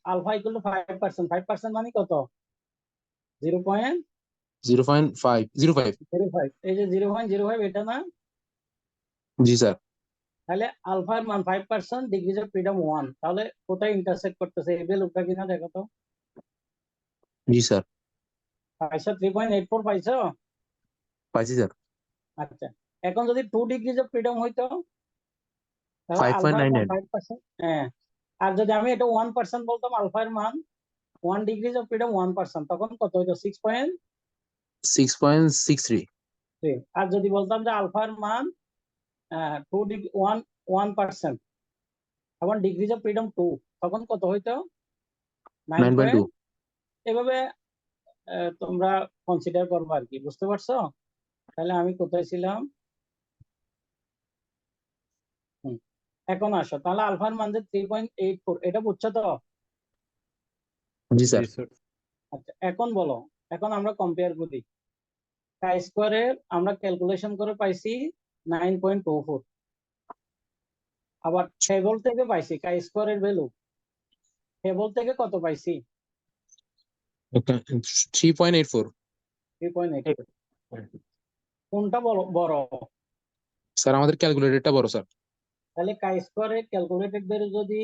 Speaker 3: আলফা ইকুয়াল টু 5%। 5% মানে কত? 0.05।
Speaker 10: 0.05।
Speaker 3: এই যে 0.05, এটা না?
Speaker 10: জি স্যার।
Speaker 3: তাহলে আলফার মান 5%, ডিগ্রিজ অফ ফ্রিডম 1। তাহলে কোথায় ইন্টারসেক্ট করতেছে? এই ভ্যালুটা কিনা দেখো তো।
Speaker 10: জি স্যার।
Speaker 3: পাইছো? 3.84 পাইছো?
Speaker 10: পাইছি স্যার।
Speaker 3: আচ্ছা, এখন যদি 2 ডিগ্রিজ অফ ফ্রিডম হইতো, তাহলে আলফার মান
Speaker 10: 5.99।
Speaker 3: 5%। হ্যাঁ, আর যদি আমি এটা 1% বলতাম, আলফার মান 1 ডিগ্রিজ অফ ফ্রিডম 1%, তখন কত হইতো? 6.3।
Speaker 10: 6.63।
Speaker 3: আর যদি বলতাম যে আলফার মান 1%, এখন ডিগ্রিজ অফ ফ্রিডম 2, তখন কত হইতো? 9.
Speaker 10: 9.2।
Speaker 3: এভাবে তোমরা কনসিডার করবে আর কি, বুঝতে পারছো? তাহলে আমি কোথায় ছিলাম? এখন আসো, তাহলে আলফার মান যে 3.84, এটা বুঝছো তো?
Speaker 10: জি
Speaker 1: জি
Speaker 10: স্যার।
Speaker 1: স্যার।
Speaker 3: আচ্ছা, এখন বলো, এখন আমরা কম্পেয়ার করি। কাই স্কোয়ারের আমরা ক্যালকুলেশন করে পাইছি 9.24। আবার টেবল থেকে পাইছি কাই স্কোয়ারের ভ্যালু। টেবল থেকে কত পাইছি?
Speaker 10: 3.84।
Speaker 3: 3.84। কোনটা বড়?
Speaker 10: স্যার আমাদের ক্যালকুলেটরটা বড় স্যার।
Speaker 3: তাহলে কাই স্কোয়ারের ক্যালকুলেটেড ভ্যালু যদি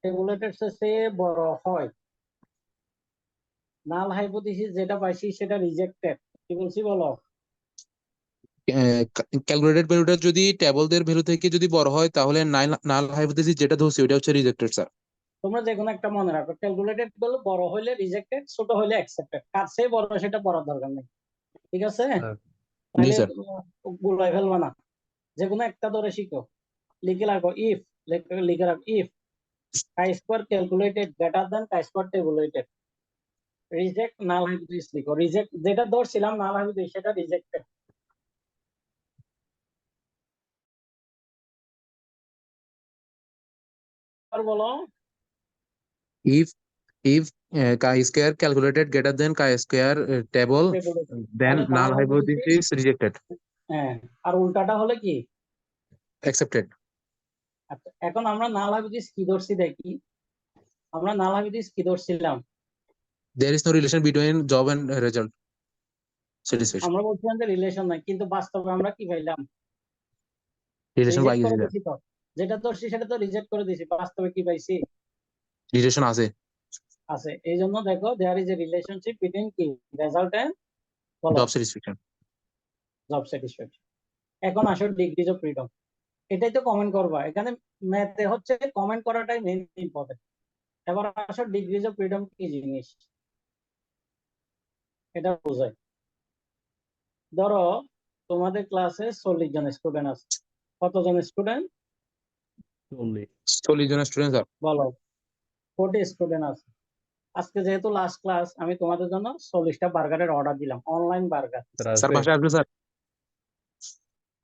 Speaker 3: টেবুলেটেড চেয়ে বড় হয়, নাল হাইপোথিসিস যেটা পাইছি সেটা রিজেক্টেড। কি বলছি বলো?
Speaker 10: ক্যালকুলেটেড ভ্যালুটা যদি টেবলদের ভ্যালু থেকে যদি বড় হয় তাহলে নাল হাইপোথিসিস যেটা ধরছি ওটা হচ্ছে রিজেক্টেড স্যার।
Speaker 3: তোমরা যে কোনো একটা মনে রাখো, ক্যালকুলেটেড ভ্যালু বড় হইলে রিজেক্টেড, ছোট হইলে অ্যাকসেপ্টেড। কার চেয়ে বড় সেটা পড়ার দরকার নেই, ঠিক আছে?
Speaker 10: জি
Speaker 3: তাহলে
Speaker 10: স্যার।
Speaker 3: গুলাই ফেলবা না, যে কোনো একটা ধরে শিখো। লিখে রাখো ইফ, লিখে রাখো if chi square calculated greater than chi square tabulated, reject null hypothesis লিখো। রিজেক্ট যেটা ধরছিলাম নাল হাইপোথিসিস, সেটা রিজেক্টেড। আর বলো,
Speaker 10: if if chi square calculated greater than chi square table
Speaker 3: tabulated,
Speaker 10: then
Speaker 3: তাহলে নাল
Speaker 10: null
Speaker 3: হাইপোথিসিস।
Speaker 10: hypothesis rejected
Speaker 3: হ্যাঁ, আর উল্টাটা হলে কি?
Speaker 10: accepted।
Speaker 3: আচ্ছা, এখন আমরা নাল হাইপোথিসিস কি ধরছি দেখি। আমরা নাল হাফিজ কি ধরছিলাম?
Speaker 10: There is no relation between job and result satisfaction.
Speaker 3: আমরা বলছিলাম যে রিলেশন নাই, কিন্তু বাস্তবে আমরা কি পাইলাম?
Speaker 10: Relation
Speaker 3: রিজেক্ট
Speaker 10: পাই
Speaker 3: করে
Speaker 10: গেছি স্যার,
Speaker 3: দিছি তো, যেটা ধরছি সেটা তো রিজেক্ট করে দিছি, বাস্তবে কি পাইছি?
Speaker 10: রিলেশন আছে।
Speaker 3: আছে। এই জন্য দেখো there is a relationship between কি রেজাল্ট এন্ড বলো
Speaker 10: জব স্যাটিসফ্যাকশন।
Speaker 3: Job satisfaction. এখন আসো ডিগ্রিজ অফ ফ্রিডম, এটাই তো কমেন্ট করবা। এখানে ম্যাথে হচ্ছে কমেন্ট করাটাই মেইন ইম্পর্টেন্ট। এবার আসো ডিগ্রিজ অফ ফ্রিডম কি জিনিস এটা বোঝায়। ধরো তোমাদের ক্লাসে 40 জন স্টুডেন্ট আছে। কতজন স্টুডেন্ট
Speaker 1: 40।
Speaker 10: 40 জন স্টুডেন্ট স্যার।
Speaker 3: বলো? 40 স্টুডেন্ট আছে। আজকে যেহেতু লাস্ট ক্লাস, আমি তোমাদের জন্য 40টা বার্গারের অর্ডার দিলাম, অনলাইন বার্গার।
Speaker 10: স্যার পাশে আসবে স্যার।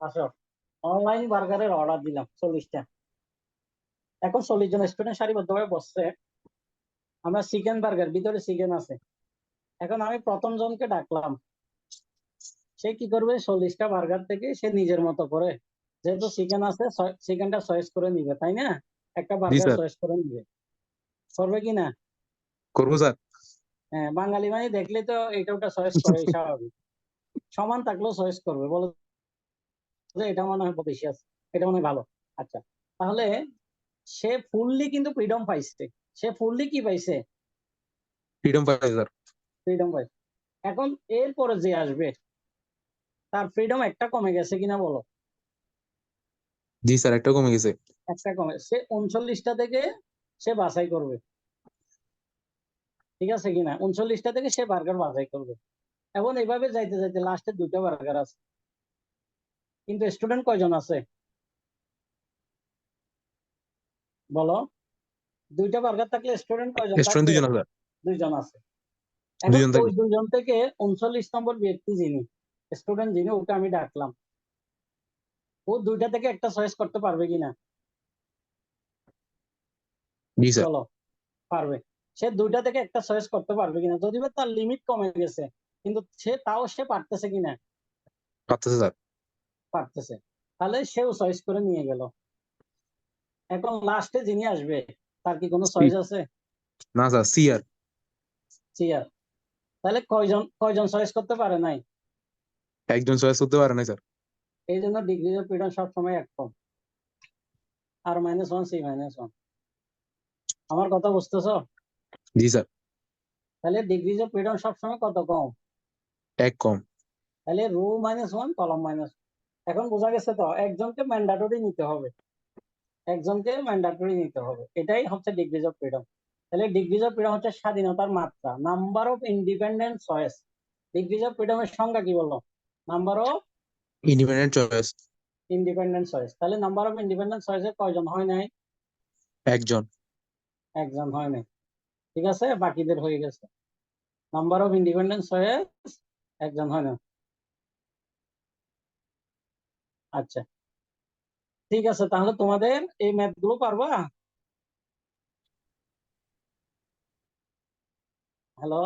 Speaker 3: আসো, অনলাইন বার্গারের অর্ডার দিলাম 40টা। এখন 40 জন স্টুডেন্ট সারিবদ্ধভাবে বসছে। আমরা চিকেন বার্গার, ভিতরে চিকেন আছে। এখন আমি প্রথম জনকে ডাকলাম, সে কি করবে? 40টা বার্গার থেকে সে নিজের মতো করে, যেহেতু চিকেন আছে, চিকেনটা চয়েস করে নিবে, তাই না? একটা বার্গার
Speaker 10: স্যার।
Speaker 3: চয়েস করে নিবে, করবে কি না?
Speaker 10: করবো স্যার।
Speaker 3: হ্যাঁ, বাঙালি মানে দেখলে তো এটা ওটা চয়েস করে, স্বাভাবিক। সমান থাকলেও চয়েস করবে, বলো যে এটা মনে হয় বেশি আছে, এটা মনে হয় ভালো। আচ্ছা, তাহলে সে ফুললি কিন্তু ফ্রিডম পাইছে। সে ফুললি কি পাইছে?
Speaker 10: ফ্রিডম পাই স্যার।
Speaker 3: ফ্রিডম পাইছে। এখন এরপরে যে আসবে তার ফ্রিডম একটা কমে গেছে কিনা বলো?
Speaker 10: জি স্যার, একটা কমে গেছে।
Speaker 3: একটা কমে, সে 39টা থেকে সে বাছাই করবে, ঠিক আছে কিনা? 39টা থেকে সে বার্গার বাছাই করবে। এবং এইভাবে যাইতে যাইতে লাস্টে 2টা বার্গার আছে, কিন্তু স্টুডেন্ট কয়জন আছে বলো? 2টা বার্গার থাকলে স্টুডেন্ট কয়জন
Speaker 10: স্টুডেন্ট
Speaker 3: থাকবে?
Speaker 10: 2 জন আছে স্যার।
Speaker 3: 2 জন আছে। এখন
Speaker 10: 2 জন
Speaker 3: ওই
Speaker 10: থাকবে।
Speaker 3: 2 জন থেকে 39 নম্বর ব্যক্তি যিনি স্টুডেন্ট, যিনি, ওকে আমি ডাকলাম। ও 2টা থেকে একটা চয়েস করতে পারবে কিনা
Speaker 10: জি স্যার।
Speaker 3: বলো? পারবে। সে 2টা থেকে একটা চয়েস করতে পারবে কিনা? যদিও তার লিমিট কমে গেছে, কিন্তু সে পারতেছে কিনা?
Speaker 10: পারতেছে স্যার।
Speaker 3: পারতেছে। তাহলে সেও চয়েস করে নিয়ে গেল। এখন লাস্টে যিনি আসবে তার কি কোনো চয়েস আছে?
Speaker 10: না স্যার, সি আর।
Speaker 3: চেয়ার। তাহলে কয়জন চয়েস করতে পারে নাই?
Speaker 10: একজন চয়েস করতে পারে না স্যার।
Speaker 3: এই জন্য ডিগ্রি অফ ফ্রিডম সবসময় একদম R-1 C-1। আমার কথা বুঝতেছো?
Speaker 10: জি স্যার।
Speaker 3: তাহলে ডিগ্রি অফ ফ্রিডম সবসময় কত কম?
Speaker 10: এক কম।
Speaker 3: তাহলে ρ-1 কলাম -1। এখন বোঝা গেছে তো, একজনকে ম্যান্ডাটরি নিতে হবে, একজনকে ম্যান্ডাটরি নিতে হবে। এটাই হচ্ছে ডিগ্রিজ অফ ফ্রিডম। তাহলে ডিগ্রিজ অফ ফ্রিডম হচ্ছে স্বাধীনতার মাত্রা, number of independent choice. Degrees of ফ্রিডমের সংজ্ঞা কি বলো? Number of
Speaker 10: independent choice.
Speaker 3: Independent choice. তাহলে নাম্বার অফ ইন্ডিপেন্ডেন্ট চয়েসে কয়জন হয় নাই?
Speaker 10: একজন।
Speaker 3: একজন হয় নাই, ঠিক আছে, বাকিদের হয়ে গেছে। নাম্বার অফ ইন্ডিপেন্ডেন্ট চয়েস একজন হয় না। আচ্ছা, ঠিক আছে, তাহলে তোমাদের এই ম্যাথ গুলো পারবা? হ্যালো,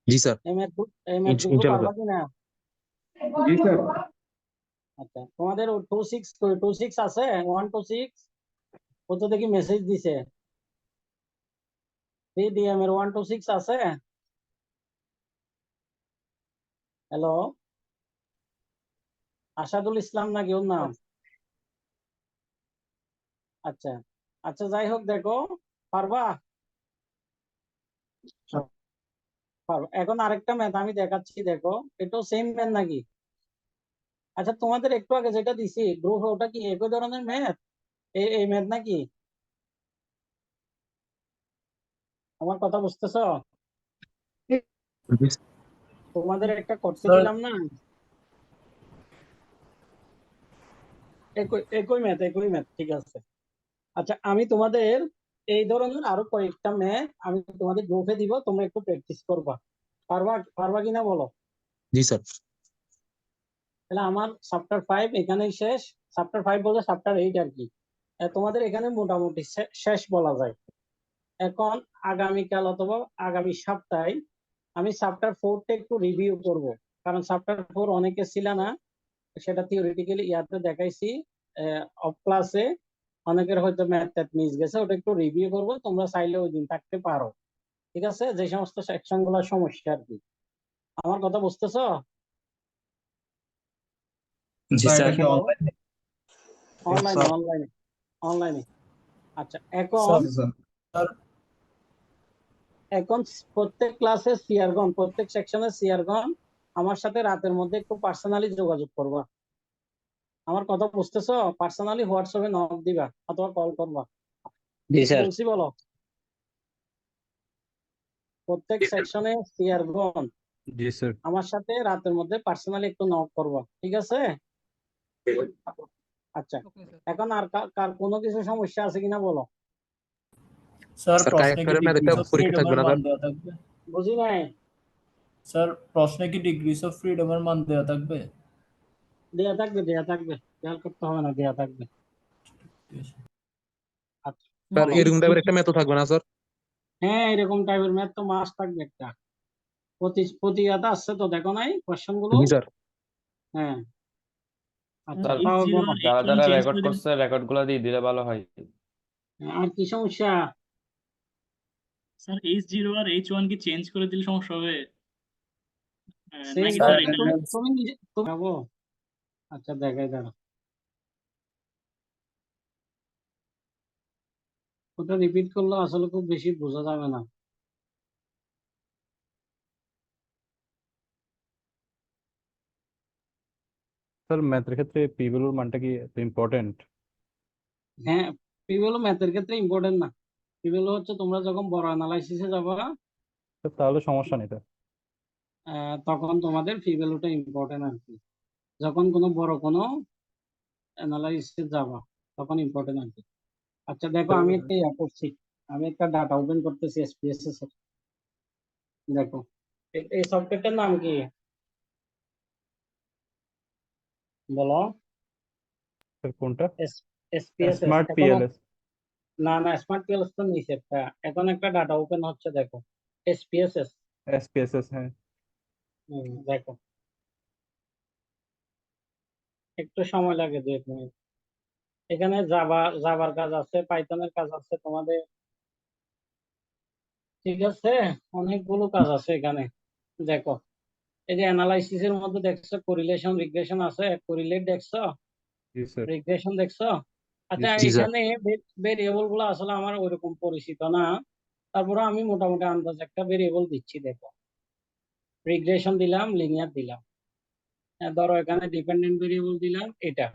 Speaker 10: জি স্যার।
Speaker 3: এই ম্যাথ গুলো
Speaker 10: ইনশাআল্লাহ
Speaker 3: পারবা
Speaker 10: স্যার।
Speaker 3: কিনা?
Speaker 7: জি স্যার।
Speaker 3: আচ্ছা, তোমাদের 26 আছে? 1 to 6 ও তো দেখি মেসেজ দিছে। 3DM এর 1 to 6 আছে? হ্যালো, আসাদুল ইসলাম নাকি ওর নাম? আচ্ছা আচ্ছা, যাই হোক, দেখো পারবা? পারবা। এখন আরেকটা ম্যাথ আমি দেখাচ্ছি, দেখো এটাও সেম ম্যাথ নাকি? আচ্ছা, তোমাদের একটু আগে যেটা দিছি গ্রুপে, ওটা কি একই ধরনের ম্যাথ? এই ম্যাথ নাকি? আমার কথা বুঝতেছো? তোমাদের একটা করতে দিলাম না, একই ম্যাথ, ঠিক আছে। আচ্ছা, আমি তোমাদের এই ধরনের আরো কয়েকটা ম্যাথ আমি তোমাদের গ্রুপে দিব, তোমরা একটু প্র্যাকটিস করবা। পারবা কিনা বলো?
Speaker 10: জি স্যার।
Speaker 3: তাহলে আমার চ্যাপ্টার 5 এখানেই শেষ। চ্যাপ্টার 5 বলতে চ্যাপ্টার 8 আর কি। তোমাদের এখানে মোটামুটি শেষ বলা যায়। এখন আগামীকাল অথবা আগামী সপ্তাহে আমি চ্যাপ্টার 4টা একটু রিভিউ করব, কারণ চ্যাপ্টার 4 অনেকে ছিল না, সেটা থিওরিটিক্যালি ইয়াতে দেখাইছি অফ ক্লাসে। অনেকের হয়তো ম্যাথ ট্যাথ মিস গেছে, ওটা একটু রিভিউ করবো, তোমরা চাইলে ওই দিন থাকতে পারো। ঠিক আছে, যে সমস্ত সেকশন গুলো সমস্যা আর কি। আমার কথা বুঝতেছো?
Speaker 7: জি
Speaker 2: স্যার
Speaker 7: স্যার।
Speaker 2: এটা কি অনলাইনে?
Speaker 3: অনলাইনে
Speaker 2: স্যার
Speaker 3: অনলাইনে অনলাইনে। আচ্ছা, এখন
Speaker 2: স্যার
Speaker 3: এখন প্রত্যেক ক্লাসে সিআরগন, প্রত্যেক সেকশনের সিআরগন আমার সাথে রাতের মধ্যে একটু পার্সোনালি যোগাযোগ করবা। আমার কথা বুঝতেছো? পার্সোনালি হোয়াটসঅ্যাপে নক দিবা অথবা কল করবা।
Speaker 5: জি
Speaker 3: কি
Speaker 5: স্যার।
Speaker 3: বলছি বলো? প্রত্যেক সেকশনে সিআরগন
Speaker 1: জি স্যার।
Speaker 3: আমার সাথে রাতের মধ্যে পার্সোনালি একটু নক করবা, ঠিক আছে? আচ্ছা, এখন আর কার কোনো কিছু সমস্যা আছে কিনা বলো।
Speaker 2: স্যার
Speaker 10: স্যার
Speaker 2: প্রশ্নে কি
Speaker 10: কায়েস্কয়ারের ম্যাথ একটা
Speaker 2: ডিগ্রিজ অফ
Speaker 10: পরীক্ষা থাকবে
Speaker 2: ফ্রিডমের
Speaker 10: না
Speaker 2: মান
Speaker 10: স্যার?
Speaker 2: দেওয়া থাকবে?
Speaker 3: বুঝি নাই।
Speaker 2: স্যার প্রশ্নে কি ডিগ্রিজ অফ ফ্রিডমের মান দেওয়া থাকবে?
Speaker 3: দেয়া থাকবে, দেয়া থাকবে, খেয়াল করতে হবে না, দেয়া থাকবে। আচ্ছা,
Speaker 10: স্যার
Speaker 3: বলো।
Speaker 10: এরকম টাইপের একটা ম্যাথও থাকবে না স্যার?
Speaker 3: হ্যাঁ, এরকম টাইপের ম্যাথ তো মাস্ট থাকবে একটা। প্রতি ইয়াতে আসছে তো, দেখো নাই কোশ্চেন গুলো?
Speaker 10: জি স্যার।
Speaker 3: হ্যাঁ। আচ্ছা,
Speaker 8: স্যার
Speaker 3: তাও
Speaker 8: H0
Speaker 3: বলো।
Speaker 8: আর H1 চেঞ্জ করে দিলে।
Speaker 5: রেকর্ড গুলো দিয়ে দিলে ভালো হয়।
Speaker 3: আর কি সমস্যা?
Speaker 8: স্যার H0 আর H1 কি চেঞ্জ করে দিলে সমস্যা হবে?
Speaker 3: সেম
Speaker 8: নাকি
Speaker 2: স্যার
Speaker 8: স্যার এটা?
Speaker 3: তুমি নিজে যাবো। আচ্ছা, দেখাই দাঁড়া, ওটা রিপিট করলে আসলে খুব বেশি বোঝা যাবে না।
Speaker 1: স্যার ম্যাথের ক্ষেত্রে পি ভ্যালুর মানটা কি এত ইম্পর্টেন্ট?
Speaker 3: হ্যাঁ, পি ভ্যালু ম্যাথের ক্ষেত্রে ইম্পর্টেন্ট না। পি ভ্যালু হচ্ছে তোমরা যখন বড় অ্যানালাইসিসে যাবা,
Speaker 1: তাহলে সমস্যা নেই স্যার।
Speaker 3: তখন তোমাদের পি ভ্যালুটা ইম্পর্টেন্ট আর কি। যখন কোনো বড় কোনো অ্যানালাইসিসে যাবা তখন ইম্পর্টেন্ট আর কি। আচ্ছা দেখো, আমি একটা ইয়া করছি, আমি একটা ডাটা ওপেন করতেছি এসপিএসএস এর। দেখো, এই সফটওয়্যারটার নাম কি বলো?
Speaker 1: স্যার কোনটা?
Speaker 3: এসপিএসএস।
Speaker 1: স্মার্ট
Speaker 3: এখন
Speaker 1: পিএলএস।
Speaker 3: না না, স্মার্ট পিএলএস তো নিচে একটা, এখন একটা ডাটা ওপেন হচ্ছে, দেখো এসপিএসএস।
Speaker 1: এসপিএসএস, হ্যাঁ।
Speaker 3: দেখো, একটু সময় লাগে 2 মিনিট। এখানে জাভার কাজ আছে, পাইথনের কাজ আছে তোমাদের, ঠিক আছে? অনেকগুলো কাজ আছে এখানে। দেখো, এই যে অ্যানালাইসিস এর মধ্যে দেখছো কোরিলেশন রিগ্রেশন আছে, কোরিলেট দেখছো,
Speaker 1: জি স্যার।
Speaker 3: রিগ্রেশন দেখছো। আচ্ছা,
Speaker 10: জি স্যার।
Speaker 3: এখানে ভেরিয়েবল গুলো আসলে আমার ওইরকম পরিচিত না, তারপরে আমি মোটামুটি আন্দাজ একটা ভেরিয়েবল দিচ্ছি। দেখো, রিগ্রেশন দিলাম, লিনিয়ার দিলাম, ধরো এখানে ডিপেন্ডেন্ট ভেরিয়েবল দিলাম এটা,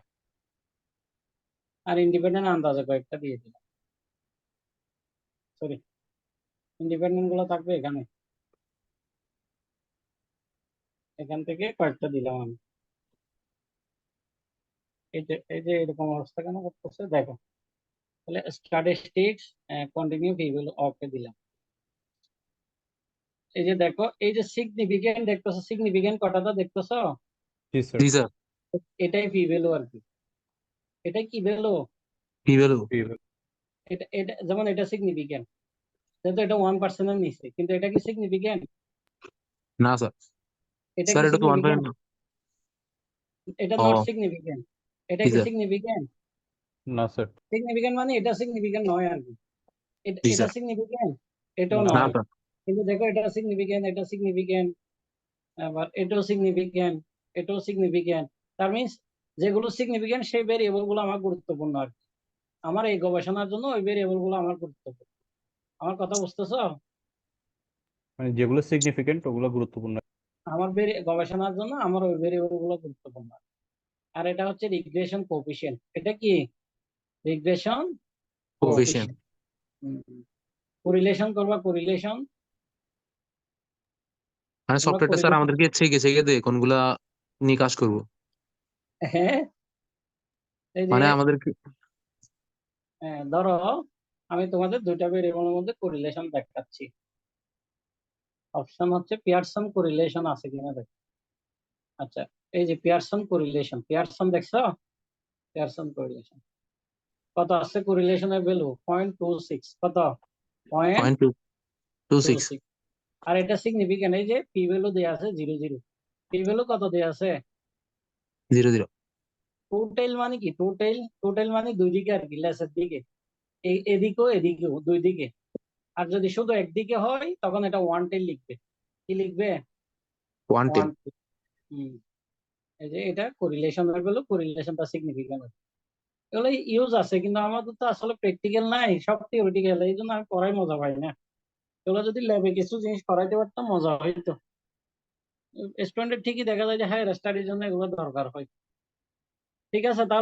Speaker 3: আর ইন্ডিপেন্ডেন্ট আন্দাজে কয়েকটা দিয়ে দিলাম। সরি, ইন্ডিপেন্ডেন্ট গুলো থাকবে এখানে, এখান থেকে কয়েকটা দিলাম আমি। এই যে এরকম অবস্থা কেন করতেছে দেখো। তাহলে স্ট্যাটিস্টিক্স কন্টিনিউ ভেরিয়েবল ওকে দিলাম। এই যে দেখো, এই যে সিগনিফিকেন্ট দেখতেছো, সিগনিফিকেন্ট কটাটা দেখতেছো?
Speaker 1: জি স্যার।
Speaker 10: জি স্যার।
Speaker 3: এটাই পি ভ্যালু আর কি। এটাই কি value?
Speaker 10: P value.
Speaker 1: P value.
Speaker 3: এটা এটা যেমন এটা সিগনিফিকেন্ট, যেহেতু এটা 1% এর নিচে, কিন্তু এটা কি সিগনিফিকেন্ট?
Speaker 10: না স্যার।
Speaker 3: এটা
Speaker 10: স্যার
Speaker 3: কি
Speaker 10: এটা তো 1
Speaker 3: সিগনিফিকেন্ট?
Speaker 10: না।
Speaker 3: এটা
Speaker 10: ও
Speaker 3: নট সিগনিফিকেন্ট। এটা
Speaker 10: জি
Speaker 3: কি
Speaker 10: স্যার।
Speaker 3: সিগনিফিকেন্ট?
Speaker 1: না স্যার।
Speaker 3: সিগনিফিকেন্ট মানে এটা সিগনিফিকেন্ট নয় আর কি।
Speaker 10: জি
Speaker 3: এটা
Speaker 10: স্যার।
Speaker 3: সিগনিফিকেন্ট, এটাও
Speaker 1: না
Speaker 10: না
Speaker 3: নয়।
Speaker 10: স্যার।
Speaker 3: কিন্তু দেখো, এটা সিগনিফিকেন্ট, এটা সিগনিফিকেন্ট, আবার এটাও সিগনিফিকেন্ট, এটাও সিগনিফিকেন্ট। তার মিনস যেগুলো সিগনিফিকেন্ট সেই ভেরিয়েবল গুলো আমার গুরুত্বপূর্ণ আর কি। আমার এই গবেষণার জন্য ওই ভেরিয়েবল গুলো আমার গুরুত্বপূর্ণ। আমার কথা বুঝতেছো?
Speaker 1: মানে যেগুলো সিগনিফিকেন্ট ওগুলো গুরুত্বপূর্ণ।
Speaker 3: আমার গবেষণার জন্য আমার ওই ভেরিয়েবল গুলো গুরুত্বপূর্ণ। আর এটা হচ্ছে রিগ্রেশন কোএফিসিয়েন্ট। এটা কি? Regression
Speaker 10: coefficient.
Speaker 3: কোএফিসিয়েন্ট। কোরিলেশন করবা, কোরিলেশন।
Speaker 10: মানে
Speaker 3: আমরা
Speaker 10: সফটওয়্যারটা স্যার
Speaker 3: কোরিলেশন,
Speaker 10: আমাদেরকে ছেকে ছেকে দিয়ে কোনগুলা নিয়ে কাজ করবো?
Speaker 3: হ্যাঁ, এই যে
Speaker 10: মানে আমাদেরকে
Speaker 3: ধরো আমি তোমাদের দুইটা ভেরিয়েবলের মধ্যে কোরিলেশন দেখাচ্ছি। অপশন হচ্ছে পিয়ারসন কোরিলেশন আছে কিনা দেখো। আচ্ছা, এই যে পিয়ারসন কোরিলেশন, পিয়ারসন দেখছো? পিয়ারসন কোরিলেশন কত আছে? কোরিলেশনের ভ্যালু 0.26। কত?
Speaker 10: 0.226।
Speaker 3: 0.26। আর এটা সিগনিফিকেন্ট, এই যে পি ভ্যালু দেয়া আছে 0.0। পি ভ্যালু কত দেয়া আছে?
Speaker 10: 0.0।
Speaker 3: টোটাল মানে কি? টোটাল মানে দুই দিকে আর কি, লেসের দিকে, এদিকেও এদিকেও দুই দিকে। আর যদি শুধু একদিকে হয় তখন এটা ওয়ান টেল লিখবে। কি লিখবে?
Speaker 10: ওয়ান টেল।
Speaker 3: ওয়ান টেল। হম। এই যে এটা কোরিলেশন হয়ে গেল, কোরিলেশন বা সিগনিফিকেন্ট। এগুলো ইউজ আছে, কিন্তু আমাদের তো আসলে প্র্যাকটিক্যাল নাই, সব থিওরিটিক্যাল, এই জন্য আমি পড়াই মজা পাই না। এগুলো যদি ল্যাবে কিছু জিনিস করাইতে পারতাম মজা হইতো। স্টুডেন্টের ঠিকই দেখা যায় যে হায়ার স্টাডির জন্য এগুলো দরকার হয়। ঠিক আছে তাহলে